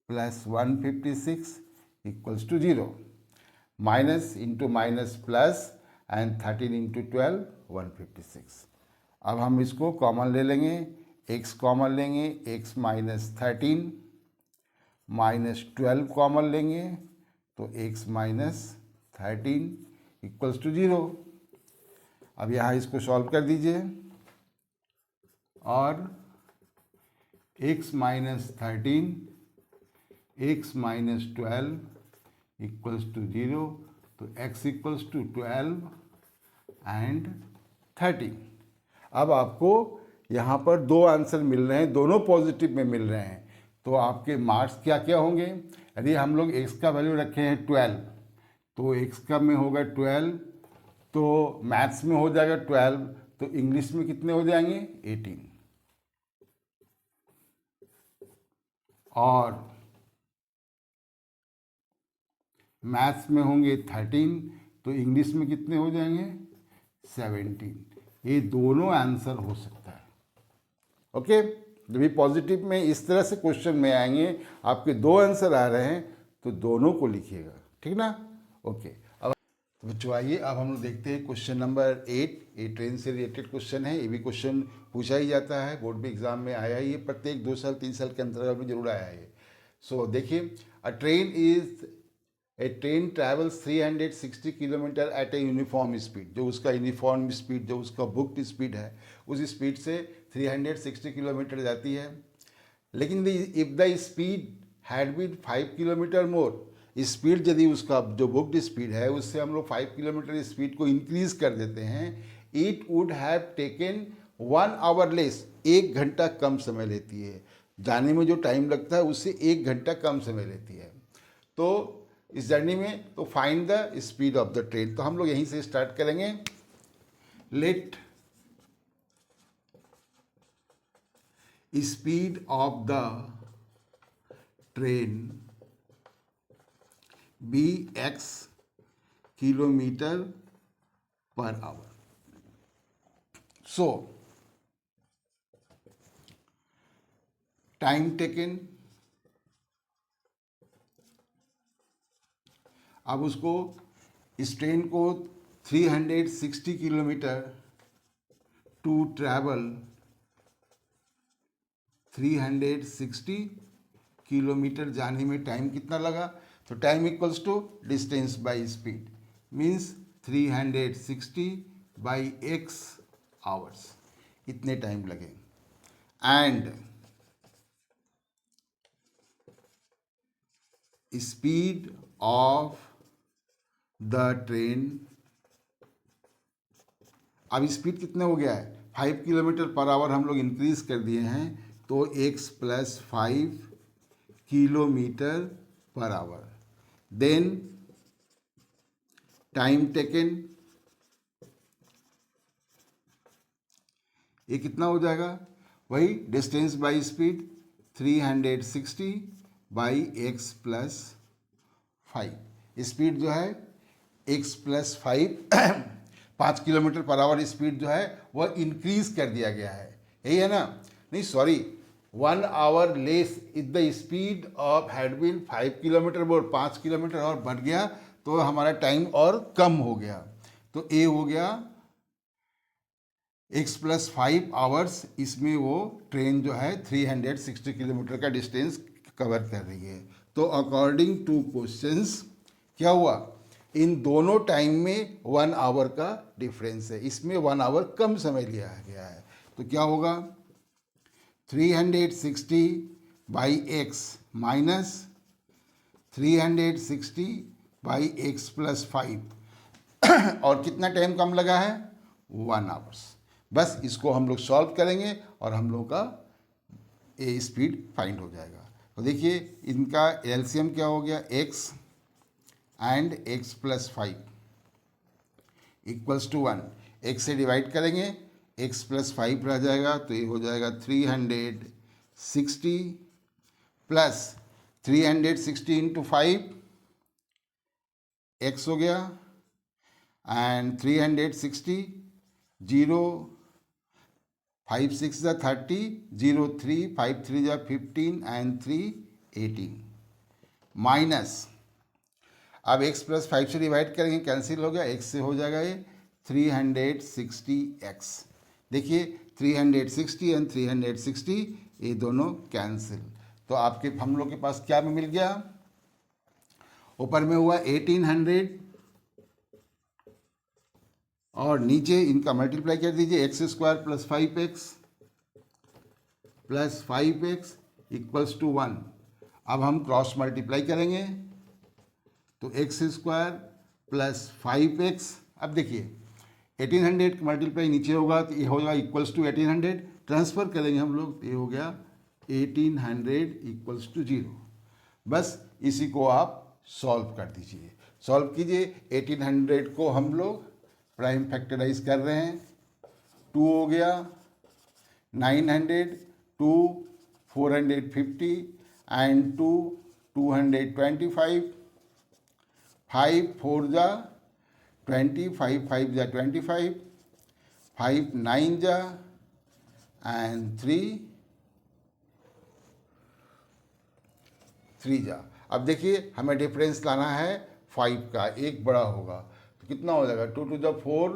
plus 156 equals to 0। Minus into minus plus and 13 into 12 156। अब हम इसको कॉमन ले लेंगे, x कॉमन लेंगे x माइनस 13 माइनस 12 कॉमन लेंगे तो x माइनस 13 इक्वल्स टू 0। अब यहाँ इसको सॉल्व कर दीजिए और x minus 13 x minus 12 equals to 0 तो x इक्वल्स टू 12 एंड 13। अब आपको यहाँ पर दो आंसर मिल रहे हैं, दोनों पॉजिटिव में मिल रहे हैं, तो आपके मार्क्स क्या क्या होंगे? यदि हम लोग x का वैल्यू रखे हैं 12, तो x का में होगा 12, तो मैथ्स में हो जाएगा 12, तो इंग्लिश में कितने हो जाएंगे? 18। और मैथ्स में होंगे 13, तो इंग्लिश में कितने हो जाएंगे? 17। ये दोनों आंसर हो सकता है। ओके, जब भी पॉजिटिव में इस तरह से क्वेश्चन में आएंगे, आपके दो आंसर आ रहे हैं, तो दोनों को लिखिएगा, ठीक ना? ओके, अब तो बच्चों आइए, अब हम लोग देखते हैं क्वेश्चन नंबर 8। ये ट्रेन से रिलेटेड क्वेश्चन है, ये भी क्वेश्चन पूछा ही जाता है, बोर्ड में एग्जाम में आया ही है, प्रत्येक 2 साल 3 साल के अंतराल में जरूर आया है। सो देखिए, a train travels 360 kilometre at a uniform speed. जो उसका यूनिफॉर्म स्पीड, जो उसका बुक्ड स्पीड है, उस स्पीड से 360 किलोमीटर जाती है। लेकिन if the speed had been 5 kilometre more, speed यदि उसका जो बुक्ड स्पीड है उससे हम लोग 5 किलोमीटर स्पीड को इंक्रीज कर देते हैं, it would have taken 1 hour less, 1 घंटा कम समय लेती है। जाने में जो टाइम लगता है उससे 1 घंटा कम समय लेती है। तो इस जर्नी में, तो find the speed of the train. तो हम लोग यहीं से स्टार्ट करेंगे। Let speed of the train B x kilometre per hour. So time taken, अब उसको, इस ट्रेन को 360 किलोमीटर टू ट्रैवल, 360 किलोमीटर जाने में टाइम कितना लगा? तो time equals to distance by speed, means 360 by x hours, इतने टाइम लगे। And speed of the train, अब स्पीड कितने हो गया है? 5 किलोमीटर पर आवर हम लोग इंक्रीज कर दिए हैं, तो x + 5 kilometre per hour. Then time taken, ये कितना हो जाएगा? वही distance by speed, 360 by x + 5। Speed जो है x + 5 5 kilometre per hour speed जो है वह इंक्रीज कर दिया गया है, यही है ना? नहीं sorry, 1 hour less if the speed of had been 5 kilometre more, 5 kilometre और बढ़ गया तो हमारा टाइम और कम हो गया। तो ए हो गया x + 5 आवर्स, इसमें वो ट्रेन जो है 360 किलोमीटर का डिस्टेंस कवर कर रही है। तो अकॉर्डिंग टू क्वेश्चंस क्या हुआ? इन दोनों टाइम में 1 आवर का डिफरेंस है, इसमें 1 आवर कम समय लिया गया है। तो क्या होगा? 360 by x minus 360 by x + 5 और कितना टाइम कम लगा है? 1 आवर्स। बस इसको हम लोग सॉल्व करेंगे और हम लोग का ए स्पीड फाइंड हो जाएगा। तो देखिए इनका एलसीएम क्या हो गया? x and x + 5 equals to 1। x से डिवाइड करेंगे, x + 5 रह जाएगा, तो ये हो जाएगा 360 प्लस 360 इंटू 5 x हो गया, एंड 360 0 5 6 जा 30 0 3 5 3 जा 15 एंड 3 18 माइनस, अब x + 5 से डिवाइड करेंगे, कैंसिल हो गया, x से हो जाएगा ये 360x। देखिए 360 एंड 360 ये दोनों कैंसिल, तो आपके हम लोग के पास क्या में मिल गया? ऊपर में हुआ 1800 और नीचे इनका मल्टीप्लाई कर दीजिए, x² + 5x + 5x = 1। अब हम क्रॉस मल्टीप्लाई करेंगे, तो x² + 5x, अब देखिए 1800 मल्टीप्लाई नीचे होगा तो ये होगा इक्वल्स टू 1800, ट्रांसफ़र करेंगे हम लोग, ये हो गया 1800 इक्वल्स टू 0। बस इसी को आप सॉल्व कर दीजिए, सॉल्व कीजिए। 1800 को हम लोग प्राइम फैक्टराइज कर रहे हैं, 2 हो गया, 900, 2 450 एंड 2 225, 5 4 जा 20, 5 5 जा 25, 5 9 जा एंड 3 जा। अब देखिए हमें डिफरेंस लाना है 5 का, एक बड़ा होगा तो कितना हो जाएगा, 2 टू जा 4,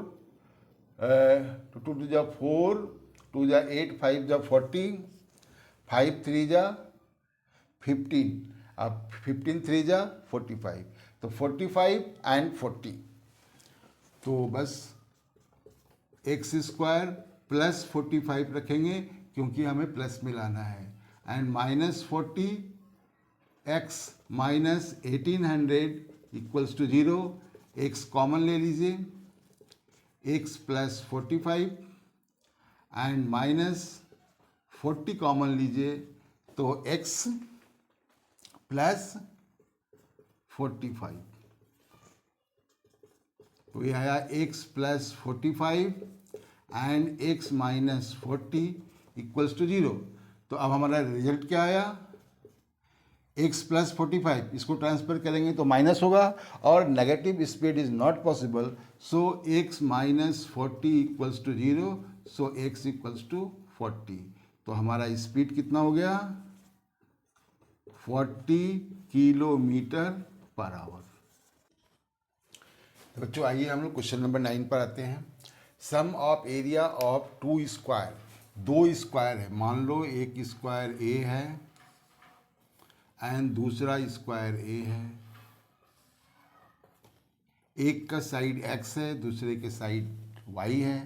2 टू जा 4, 2 जा 8, 5 जा 40, 5 3 जा 15, अब 15 3 जा 45, तो 45 एंड 40, तो बस एक्स स्क्वायर प्लस 45 रखेंगे क्योंकि हमें प्लस में लाना है, and minus 40 x minus 1800 equals to 0। X कॉमन ले लीजिए, x plus 45 and minus 40 common लीजिए तो एक्स प्लस 45, तो ये आया x plus 45 and x minus 40 equals to 0। तो अब हमारा रिजल्ट क्या आया, एक्स प्लस 45, इसको ट्रांसफर करेंगे तो माइनस होगा और negative speed is not possible, so x minus 40 equals to 0, so x equals to 40। तो हमारा स्पीड कितना हो गया, 40 किलोमीटर पर आवर। बच्चों आइए हम लोग क्वेश्चन नंबर 9 पर आते हैं। Sum of area of 2 square, 2 square है, मान लो एक स्क्वायर ए है एंड दूसरा स्क्वायर ए है, एक का साइड x है दूसरे के साइड y है,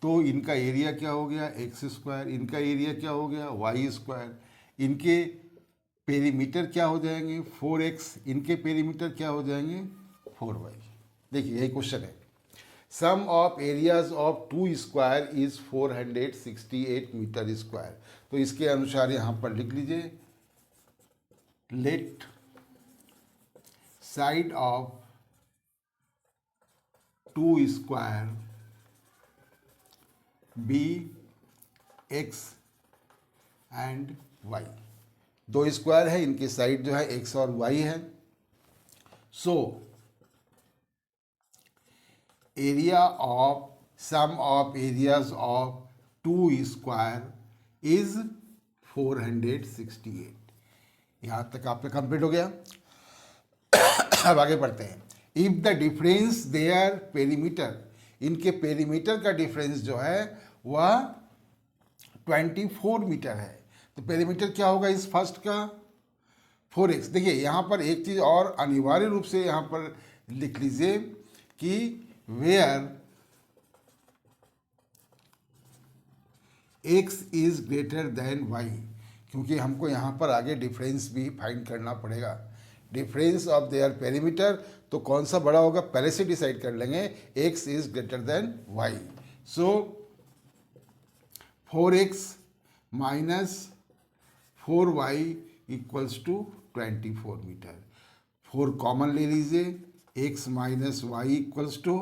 तो इनका एरिया क्या हो गया एक्स स्क्वायर, इनका एरिया क्या हो गया वाई स्क्वायर, इनके पेरीमीटर क्या हो जाएंगे 4x, इनके पेरीमीटर क्या हो जाएंगे 4y। देखिए यही क्वेश्चन है। Sum of areas of 2 square is 468 metre square, तो इसके अनुसार यहाँ पर लिख लीजिए, let side of 2 square be x and y. 2 square है, इनकी साइड जो है एक्स और वाई है, so area of sum of areas of 2 square is 468। यहाँ तक आपका कंप्लीट हो गया। अब आगे बढ़ते हैं। If the difference there perimeter, इनके पेरीमीटर का डिफरेंस जो है वह 24 मीटर है, तो पेरीमीटर क्या होगा इस फर्स्ट का 4x। देखिए यहाँ पर एक चीज़ और अनिवार्य रूप से यहाँ पर लिख लीजिए कि where x is greater than y, क्योंकि हमको यहाँ पर आगे डिफरेंस भी फाइंड करना पड़ेगा। डिफरेंस ऑफ देयर पेरीमीटर, तो कौन सा बड़ा होगा पहले से डिसाइड कर लेंगे, x is greater than y, so 4x minus 4y equals to 24 metre. 4 common ले लीजिए, x minus y equals to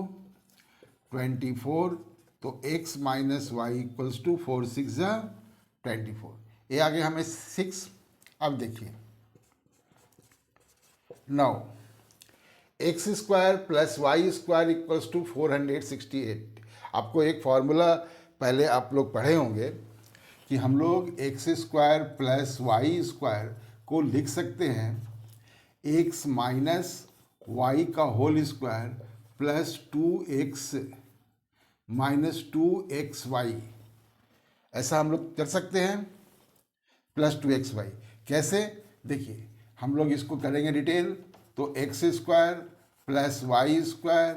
24, तो x minus y equals to 4 6 जा 24, ये आगे हमें 6। अब देखिए now x square plus y square equals to 468। आपको एक फॉर्मूला पहले आप लोग पढ़े होंगे कि हम लोग x square plus y square को लिख सकते हैं एक्स माइनस वाई का whole square plus 2x minus 2xy, ऐसा हम लोग कर सकते हैं, प्लस 2xy। कैसे, देखिए हम लोग इसको करेंगे डिटेल, तो x square plus y square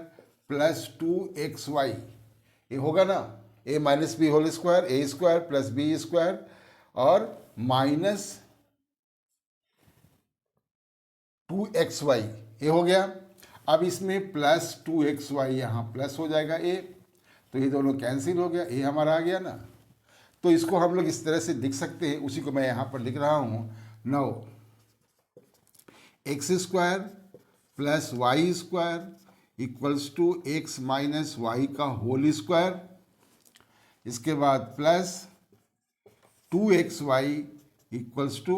plus 2xy, ये होगा ना, a minus b whole square, a square plus b square और माइनस 2xy, ये हो गया। अब इसमें प्लस 2xy यहाँ प्लस हो जाएगा ए, तो ये दोनों कैंसिल हो गया, ए हमारा आ गया ना। तो इसको हम लोग इस तरह से लिख सकते हैं, उसी को मैं यहाँ पर लिख रहा हूँ। Now x square plus y square equals to x minus y का होल स्क्वायर, इसके बाद प्लस 2xy इक्वल्स टू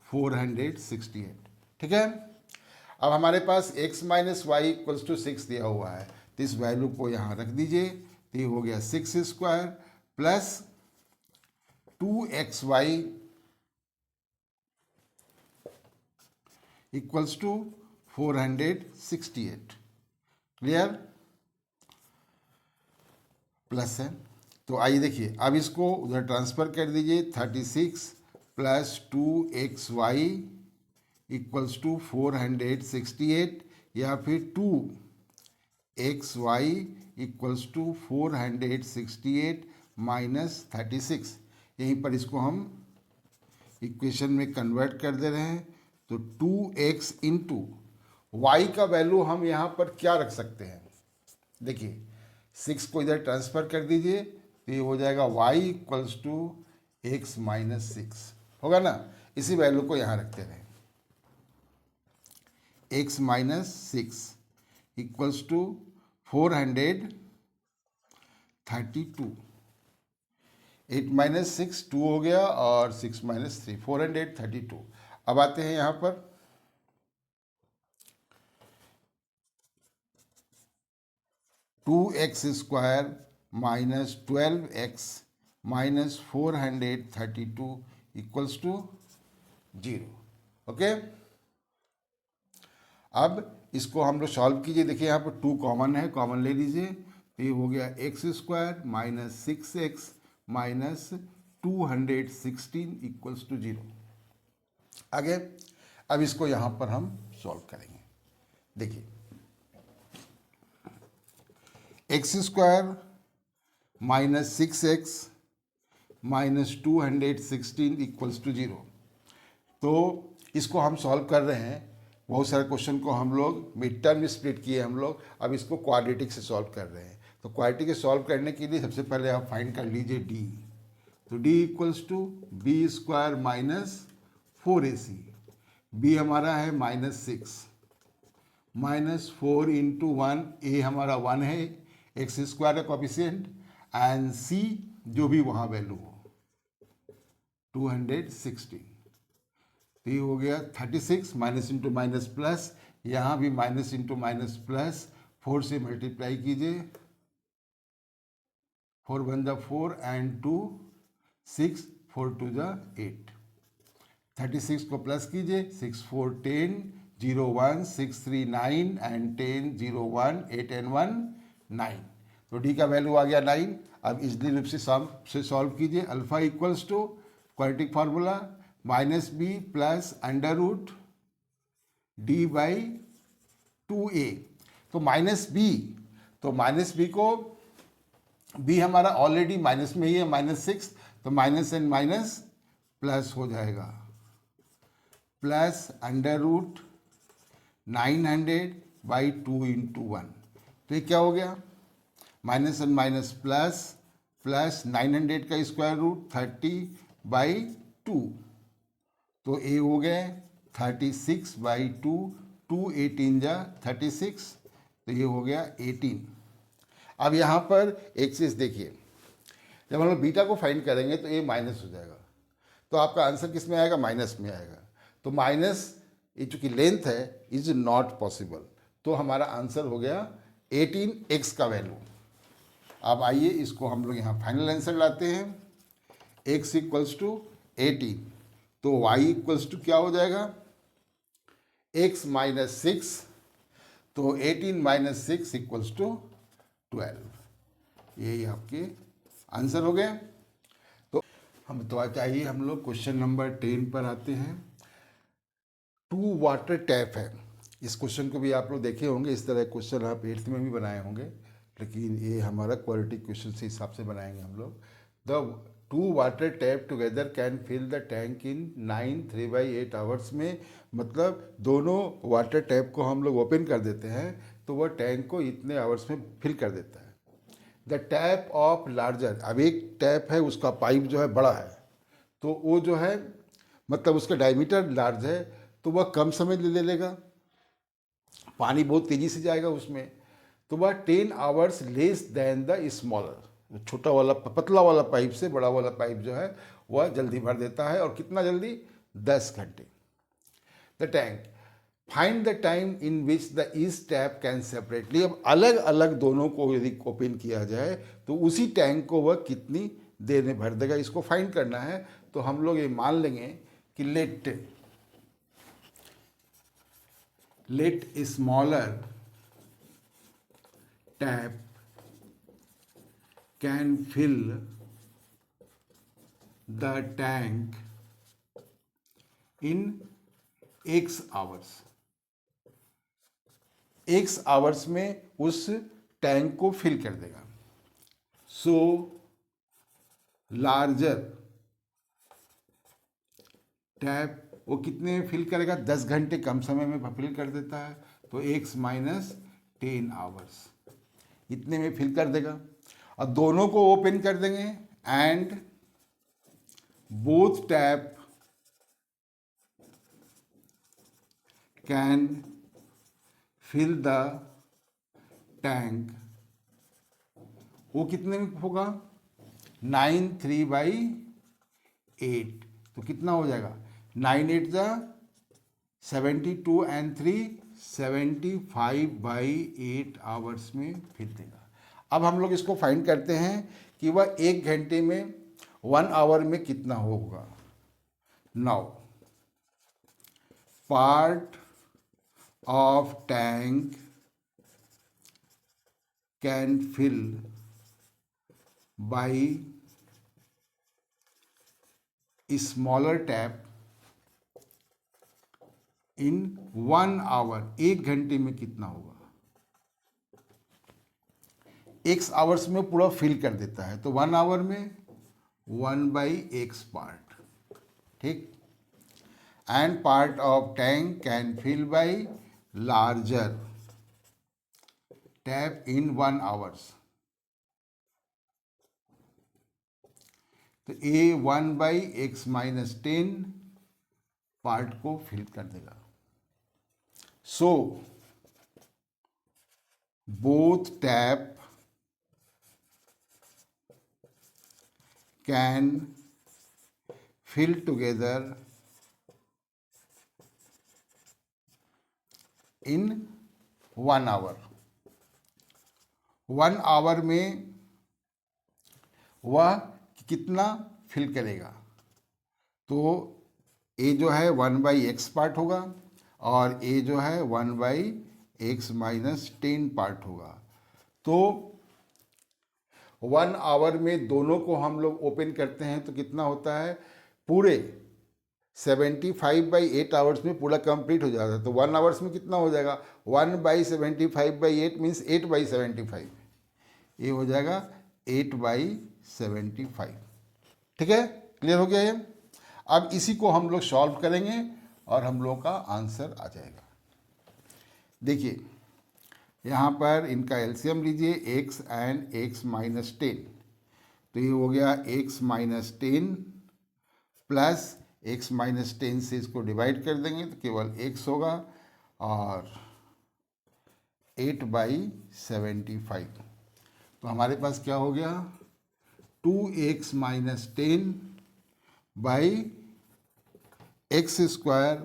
468। ठीक है, अब हमारे पास x minus y equals to 6 दिया हुआ है, तो इस वैल्यू को यहाँ रख दीजिए। तो ये हो गया 6 square plus 2xy equals to 468। Clear, plus है। तो आइए देखिए, अब इसको उधर ट्रांसफ़र कर दीजिए। 36 प्लस 2xy इक्वल्स टू 468, या फिर 2xy इक्वल्स टू 468 माइनस 36। यहीं पर इसको हम इक्वेशन में कन्वर्ट कर दे रहे हैं। तो 2x इंटू वाई का वैल्यू हम यहाँ पर क्या रख सकते हैं, देखिए 6 को इधर ट्रांसफ़र कर दीजिए, तो ये हो जाएगा y equals to x minus 6 होगा ना। इसी वैल्यू को यहाँ रखते रहे, x minus 6 equals to 432। 8 minus 6 2 हो गया, और 6 माइनस 3 432। अब आते हैं यहाँ पर 2x square minus 12x minus 432 equals to 0। Okay, अब इसको हम लोग सॉल्व कीजिए। देखिए यहाँ पर 2 कॉमन है, कॉमन ले लीजिए। तो ये हो गया x square minus 6x minus 216 equals to 0। आगे अब इसको यहाँ पर हम सॉल्व करेंगे। देखिए x square minus 6x minus 216 equals to 0। तो इसको हम सॉल्व कर रहे हैं। बहुत सारे क्वेश्चन को हम लोग मिड टर्म में स्प्लिट किए हम लोग, अब इसको क्वाड्रेटिक से सॉल्व कर रहे हैं। तो क्वाड्रेटिक से सॉल्व करने के लिए सबसे पहले आप फाइंड कर लीजिए d। तो d equals to b square minus 4ac, b हमारा है माइनस 6 माइनस 4 इंटू 1, a हमारा 1 है, एक्स स्क्वायर का कॉफिशिएंट, एंड c जो भी वहाँ वैल्यू हो 216। तो ये हो गया 36 माइनस इंटू माइनस प्लस, यहाँ भी माइनस इंटू माइनस प्लस, 4 से मल्टीप्लाई कीजिए, 4 1 जा 4 एंड 2 6, 4 2 जा 8। 36 को प्लस कीजिए, 6 4 10 0 1 6 3 9 एंड 10 0 1 8 एंड 1 9। तो डी का वैल्यू आ गया 9। अब इजली रूप से सॉल्व कीजिए। Alpha equals to quadratic formula minus b plus under root d by 2a। तो माइनस बी को, बी हमारा ऑलरेडी माइनस में ही है, माइनस 6, तो माइनस एंड माइनस प्लस हो जाएगा, plus under root 900 by 2 into 1। तो ये क्या हो गया, minus and minus plus, plus 900 का स्क्वायर रूट 30 बाई 2। तो ए हो गए 36 बाई 2, 2 18 जा 36, तो ये हो गया 18। अब यहाँ पर एक चीज़ देखिए, जब हम लोग बीटा को फाइंड करेंगे तो ये माइनस हो जाएगा, तो आपका आंसर किस में आएगा, माइनस में आएगा। तो माइनस ये चूँकि लेंथ है इज नॉट पॉसिबल, तो हमारा आंसर हो गया 18x का वैल्यू। अब आइए इसको हम लोग यहाँ फाइनल आंसर लाते हैं। x इक्वल्स टू 18, तो y इक्वल्स टू क्या हो जाएगा, x माइनस 6, तो 18 माइनस 6 इक्वल्स टू 12। यही आपके आंसर हो गए। तो चाहिए हम लोग क्वेश्चन नंबर 10 पर आते हैं। 2 वाटर टैप है। इस क्वेश्चन को भी आप लोग देखे होंगे, इस तरह क्वेश्चन आप 8th में भी बनाए होंगे, लेकिन ये हमारा क्वालिटी क्वेश्चन से हिसाब से बनाएंगे हम लोग। The 2 water tap together can fill the tank in 9 3/8 hours में, मतलब दोनों वाटर टैप को हम लोग ओपन कर देते हैं तो वह टैंक को इतने आवर्स में फिल कर देता है। द टैप ऑफ लार्जर, अब एक टैप है उसका पाइप जो है बड़ा है, तो वो जो है मतलब उसका डायमीटर लार्ज है, तो वह कम समय ले लेगा, पानी बहुत तेज़ी से जाएगा उसमें, तो वह 10 hours less than the smaller, छोटा वाला पतला वाला पाइप से बड़ा वाला पाइप जो है वह जल्दी भर देता है। और कितना जल्दी? 10 घंटे। The tank, find the time in which the each tap can separately, अब अलग अलग दोनों को यदि ओपन किया जाए तो उसी टैंक को वह कितनी देर में भर देगा, इसको फाइंड करना है। तो हम लोग ये मान लेंगे कि let smaller tap can fill the tank in x hours, x hours में उस टैंक को फिल कर देगा। सो लार्जर टैप वो कितने में फिल करेगा? 10 घंटे कम समय में फिल कर देता है, तो x माइनस 10 आवर्स इतने में फिल कर देगा। और दोनों को ओपन कर देंगे and both tap can fill the tank, वो कितने में होगा? 9/3/8, तो कितना हो जाएगा? 9 8 जा 72 एंड 3 75/8 आवर्स में फिल देगा। अब हम लोग इसको फाइंड करते हैं कि वह 1 घंटे में 1 आवर में कितना होगा। Now part of tank can fill by smaller tap in 1 hour, 1 घंटे में कितना होगा? x आवर्स में पूरा फिल कर देता है, तो 1 आवर में 1/x पार्ट, ठीक। And part of tank can fill by larger tap in 1 hours, तो a 1/x माइनस 10 पार्ट को फिल कर देगा। So both tap can fill together in 1 hour. 1 hour में वह कितना फिल करेगा? तो ए जो है 1/x पार्ट होगा और ए जो है 1/x माइनस 10 पार्ट होगा। तो 1 आवर में दोनों को हम लोग ओपन करते हैं तो कितना होता है? पूरे 75/8 आवर्स में पूरा कंप्लीट हो जाता है। तो 1 आवर्स में कितना हो जाएगा? 1/75/8 मीन्स 8/75, ये हो जाएगा 8/75। ठीक है, क्लियर हो गया ये? अब इसी को हम लोग सॉल्व करेंगे और हम लोग का आंसर आ जाएगा। देखिए यहाँ पर इनका एलसीएम लीजिए, x एंड x माइनस 10, तो ये हो गया x minus 10 plus x minus 10 से इसको डिवाइड कर देंगे तो केवल x होगा और 8/75। तो हमारे पास क्या हो गया? 2x minus 10 by x square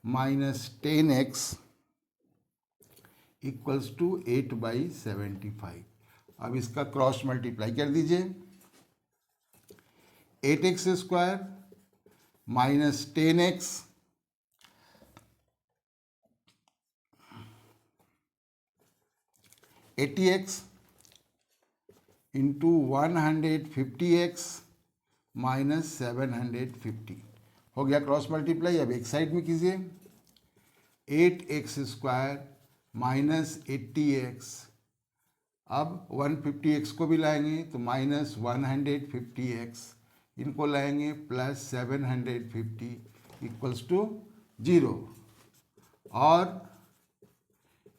minus 10x equals to 8/75। अब इसका क्रॉस मल्टीप्लाई कर दीजिए। 8x square minus 10x (80x) into 150x minus 750 हो गया क्रॉस मल्टीप्लाई। अब एक साइड में कीजिए। 8x स्क्वायर माइनस 80x, अब 150x को भी लाएंगे तो माइनस 150x, इनको लाएंगे प्लस 750 इक्वल्स टू 0, और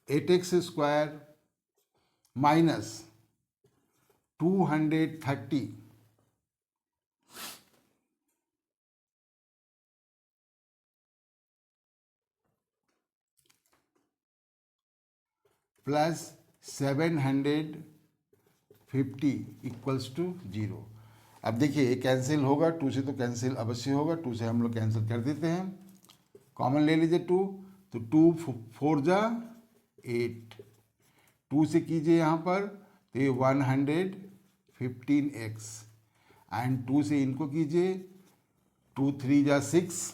8x square minus 230 plus 750 equals to 0। अब देखिए ये कैंसिल होगा, 2 से तो कैंसिल अवश्य होगा, 2 से हम लोग कैंसिल कर देते हैं, कॉमन ले लीजिए 2, तो 2 4 जा 8, 2 से कीजिए यहाँ पर तो ये 115x एंड 2 से इनको कीजिए, 2 3 जा 6,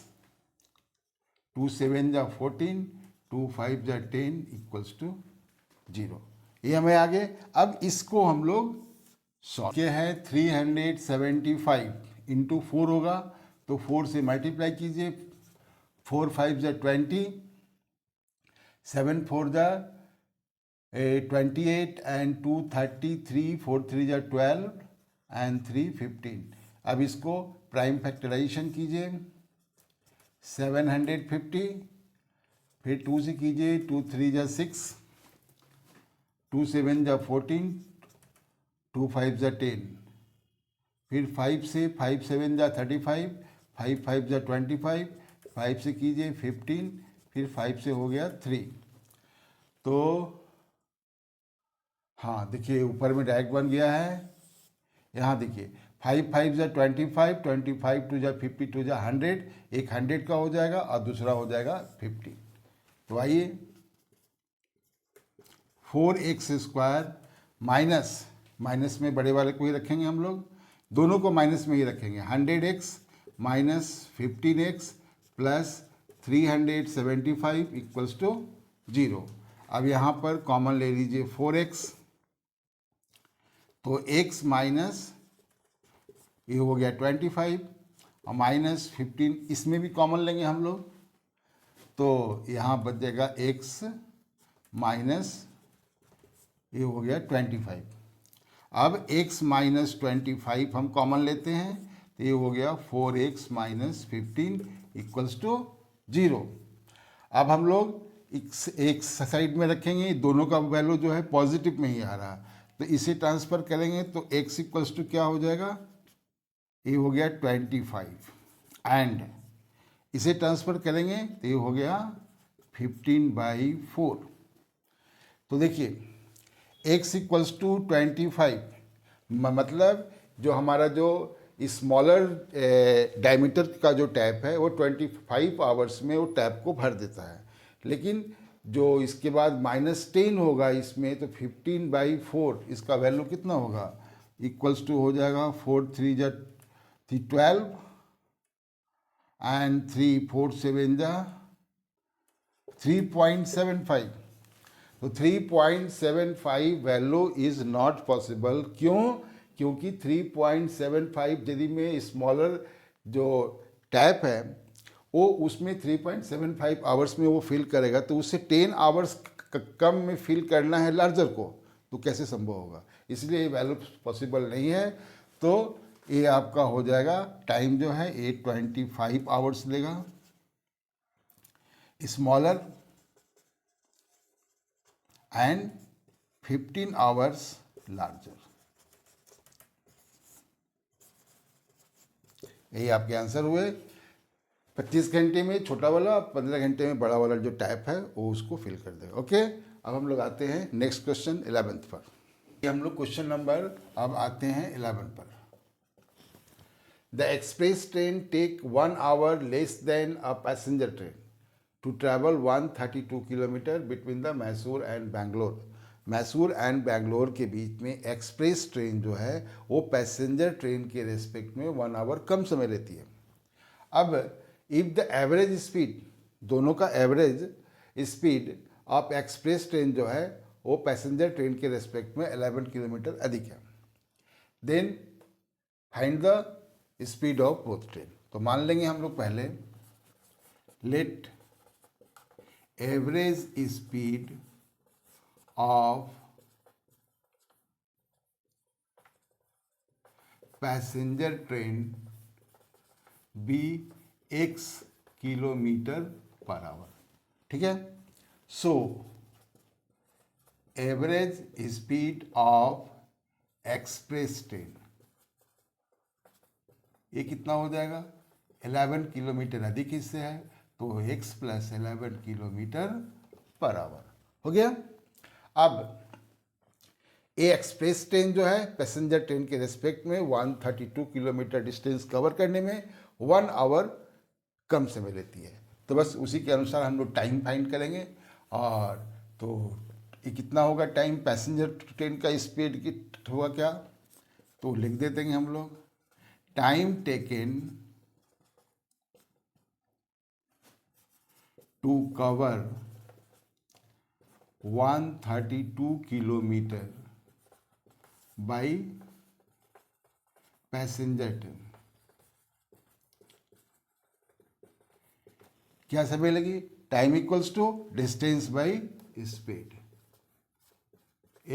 2 7 जा 14, 2 5 जा 10 इक्वल्स टू 0। ये हमें आगे, अब इसको हम लोग सॉल्व किया है। 375 इंटू 4 होगा, तो 4 से मल्टीप्लाई कीजिए, 4 5 जा 20, 7 4 जा 28 एंड 2 33, 4 3 जा 12 एंड 3 15। अब इसको प्राइम फैक्टराइजेशन कीजिए, 750, फिर 2 से कीजिए, 2 3 जा 6, 2 7 जा 14, 2 5 जा 10, फिर 5 से 5 7 जा 35, 5 5 जा 25, 5 से कीजिए 15, फिर 5 से हो गया 3। तो हाँ देखिए ऊपर में डायरेक्ट बन गया है। यहाँ देखिए 5 5 जा 25, 25 2 जा 50, 2 जा 100, एक 100 का हो जाएगा और दूसरा हो जाएगा 50। तो आइए 4x² माइनस में बड़े वाले को ही रखेंगे हम लोग, दोनों को माइनस में ही रखेंगे, 100x minus 15x plus 375 equals to 0। अब यहाँ पर कॉमन ले लीजिए 4x, तो x माइनस ये हो गया 25 और माइनस 15, इसमें भी कॉमन लेंगे हम लोग, तो यहाँ बच जाएगा x माइनस ये हो गया 25। अब x माइनस 25 हम कॉमन लेते हैं, तो ये हो गया 4x माइनस 15 इक्वल्स टू 0। अब हम लोग एक साइड में रखेंगे, दोनों का वैल्यू जो है पॉजिटिव में ही आ रहा, तो इसे ट्रांसफर करेंगे तो x इक्वल्स टू क्या हो जाएगा, ये हो गया 25 एंड इसे ट्रांसफर करेंगे तो ये हो गया 15/4। तो देखिए x इक्वल्स टू 25, मतलब जो हमारा जो स्मॉलर डायमीटर का जो टैप है वो 25 आवर्स में वो टैप को भर देता है, लेकिन जो इसके बाद -10 होगा इसमें, तो 15/4 इसका वैल्यू कितना होगा, इक्वल्स टू हो जाएगा 4 3 जा 12 एंड 3 4 7 जा 3.75। तो 3.75 वैल्यू इज नॉट पॉसिबल, क्यों, क्योंकि 3.75 यदि में स्मॉलर जो टैप है वो उसमें 3.75 आवर्स में वो फिल करेगा, तो उससे 10 आवर्स कम में फिल करना है लार्जर को, तो कैसे संभव होगा, इसलिए ये वैल्यू पॉसिबल नहीं है। तो ये आपका हो जाएगा, टाइम जो है 825 आवर्स लेगा, स्मॉलर एंड 15 आवर्स लार्जर। यही आपके आंसर हुए। 25 घंटे में छोटा वाला, 15 घंटे में बड़ा वाला जो टैप है वो उसको फिल कर देगा। ओके, अब हम लोग आते हैं नेक्स्ट क्वेश्चन 11th पर। ये हम लोग क्वेश्चन नंबर अब आते हैं 11 पर। The express train take 1 hour less than a passenger train to travel 132 kilometre between the Mysore and Bangalore. Mysore and Bangalore के बीच में एक्सप्रेस ट्रेन जो है वो पैसेंजर ट्रेन के रेस्पेक्ट में 1 आवर कम समय लेती है। अब इफ़ द एवरेज स्पीड, दोनों का average speed of express train जो है वो पैसेंजर ट्रेन के रेस्पेक्ट में 11 किलोमीटर अधिक है, then find the speed of both train. तो मान लेंगे हम लोग पहले, let average speed of passenger train B x kilometre per hour. ठीक है, so average speed of express train, ये कितना हो जाएगा, 11 किलोमीटर अधिक इससे है, तो x plus 11 kilometre per our हो गया। अब ये एक्सप्रेस ट्रेन जो है पैसेंजर ट्रेन के रेस्पेक्ट में 132 किलोमीटर डिस्टेंस कवर करने में 1 आवर कम समय लेती है। तो बस उसी के अनुसार हम लोग टाइम फाइंड करेंगे। और तो ये कितना होगा टाइम, पैसेंजर ट्रेन का स्पीड की होगा क्या, तो लिख देते हैं हम लोग, time taken to cover 132 kilometre by passenger train. क्या समय लगी, time equals to distance by speed,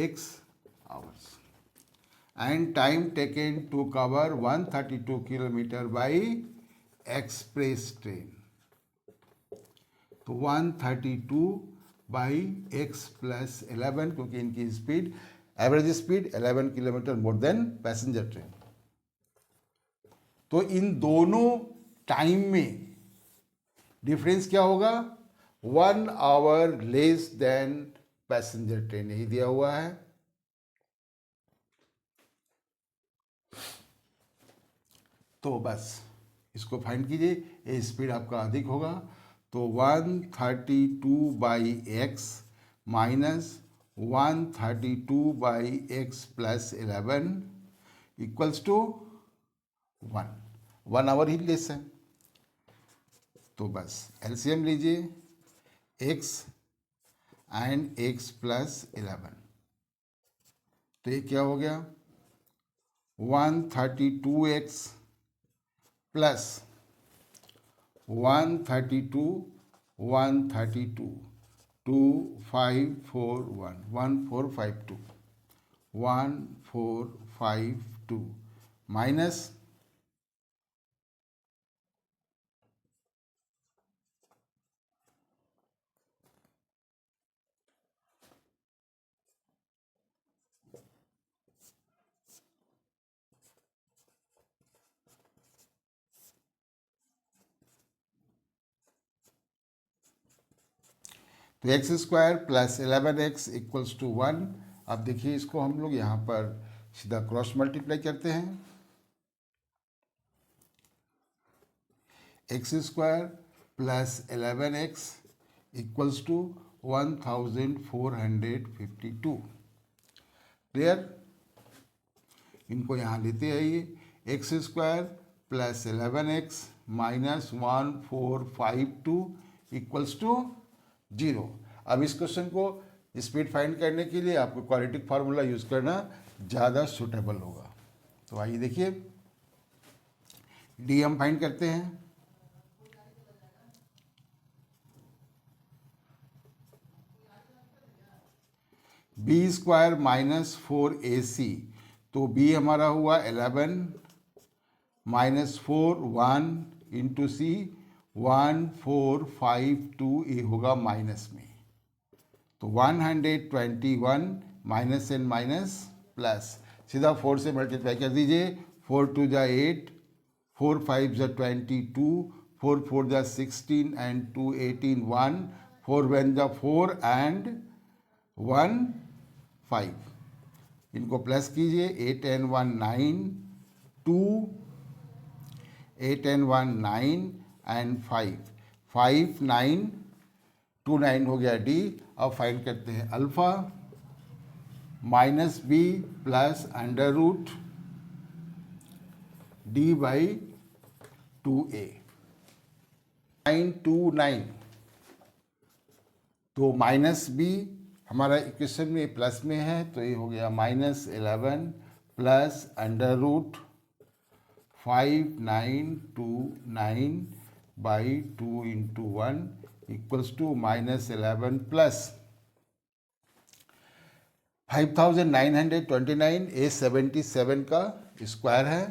x hours, and time taken to cover 132 kilometre by express train. तो 132 बाई x प्लस 11, क्योंकि इनकी speed average speed 11 kilometre more than passenger train. तो इन दोनों time में डिफरेंस क्या होगा, 1 hour less then passenger train, यही दिया हुआ है। तो बस इसको फाइंड कीजिए, ये स्पीड आपका अधिक होगा, तो 132 by x minus 132 by x plus 11 equals to 1 hour ही लेस है। तो बस एलसीएम लीजिए, x एंड x प्लस 11, तो ये क्या हो गया, 132x प्लस 132 132 2541 1452 1452 माइनस तो x square plus 11x equals to 1। अब देखिए इसको हम लोग यहाँ पर सीधा क्रॉस मल्टीप्लाई करते हैं, x square plus 11x equals to 1452। Clear, इनको यहाँ लेते आइए, x square plus 11x minus 1452 equals to 0। अब इस क्वेश्चन को स्पीड फाइंड करने के लिए आपको क्वाड्रेटिक फार्मूला यूज करना ज़्यादा सुटेबल होगा। तो आइए देखिए, डी हम फाइंड करते हैं, बी स्क्वायर माइनस 4ac, तो बी हमारा हुआ 11 माइनस 4 1 इंटू सी 1452, ये होगा माइनस में, तो 121 माइनस एंड माइनस प्लस, सीधा 4 से मल्टीप्लाई कर दीजिए, 4 2 जा 8, 4 5 जा 22, 4 4 जा 16 एंड 2 18 1, 4 1 जा 4 एंड 1 5, इनको प्लस कीजिए, 8 एंड 1 9, 2 8 एंड 1 9 एंड 5 5 9 2 9 हो गया डी। अब फाइंड करते हैं alpha minus b plus under root d by 2a, 929, तो माइनस बी हमारा इक्वेशन में प्लस में है, तो ये हो गया minus 11 plus under root 5929 by 2 into 1 equals to minus 11 plus 5929, ए 77 का स्क्वायर है,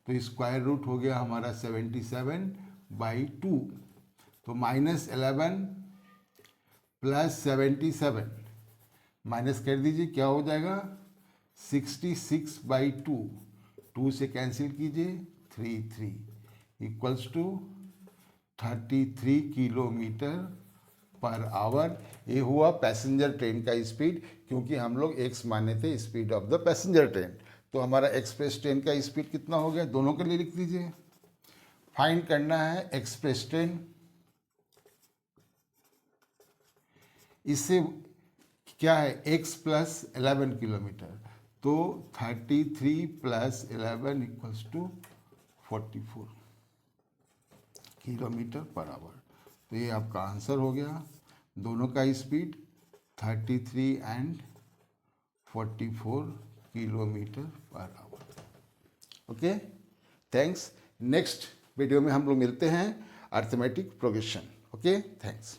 तो स्क्वायर रूट हो गया हमारा 77 बाई 2, तो माइनस 11 प्लस 77 माइनस कर दीजिए, क्या हो जाएगा 66/2, 2 से कैंसिल कीजिए, 3 equals to 33 kilometre per hour. ये हुआ पैसेंजर ट्रेन का स्पीड, क्योंकि हम लोग एक्स माने थे speed of the passenger train. तो हमारा एक्सप्रेस ट्रेन का स्पीड कितना हो गया, दोनों के लिए लिख दीजिए। फाइंड करना है एक्सप्रेस ट्रेन, इससे क्या है x प्लस 11 किलोमीटर, तो 33 plus 11 equals to 44 kilometre per hour. तो ये आपका आंसर हो गया, दोनों का speed 33 and 44 kilometre per hour. Okay, thanks. Next video में हम लोग मिलते हैं अर्थमेटिक प्रोग्रेशन। Okay, thanks.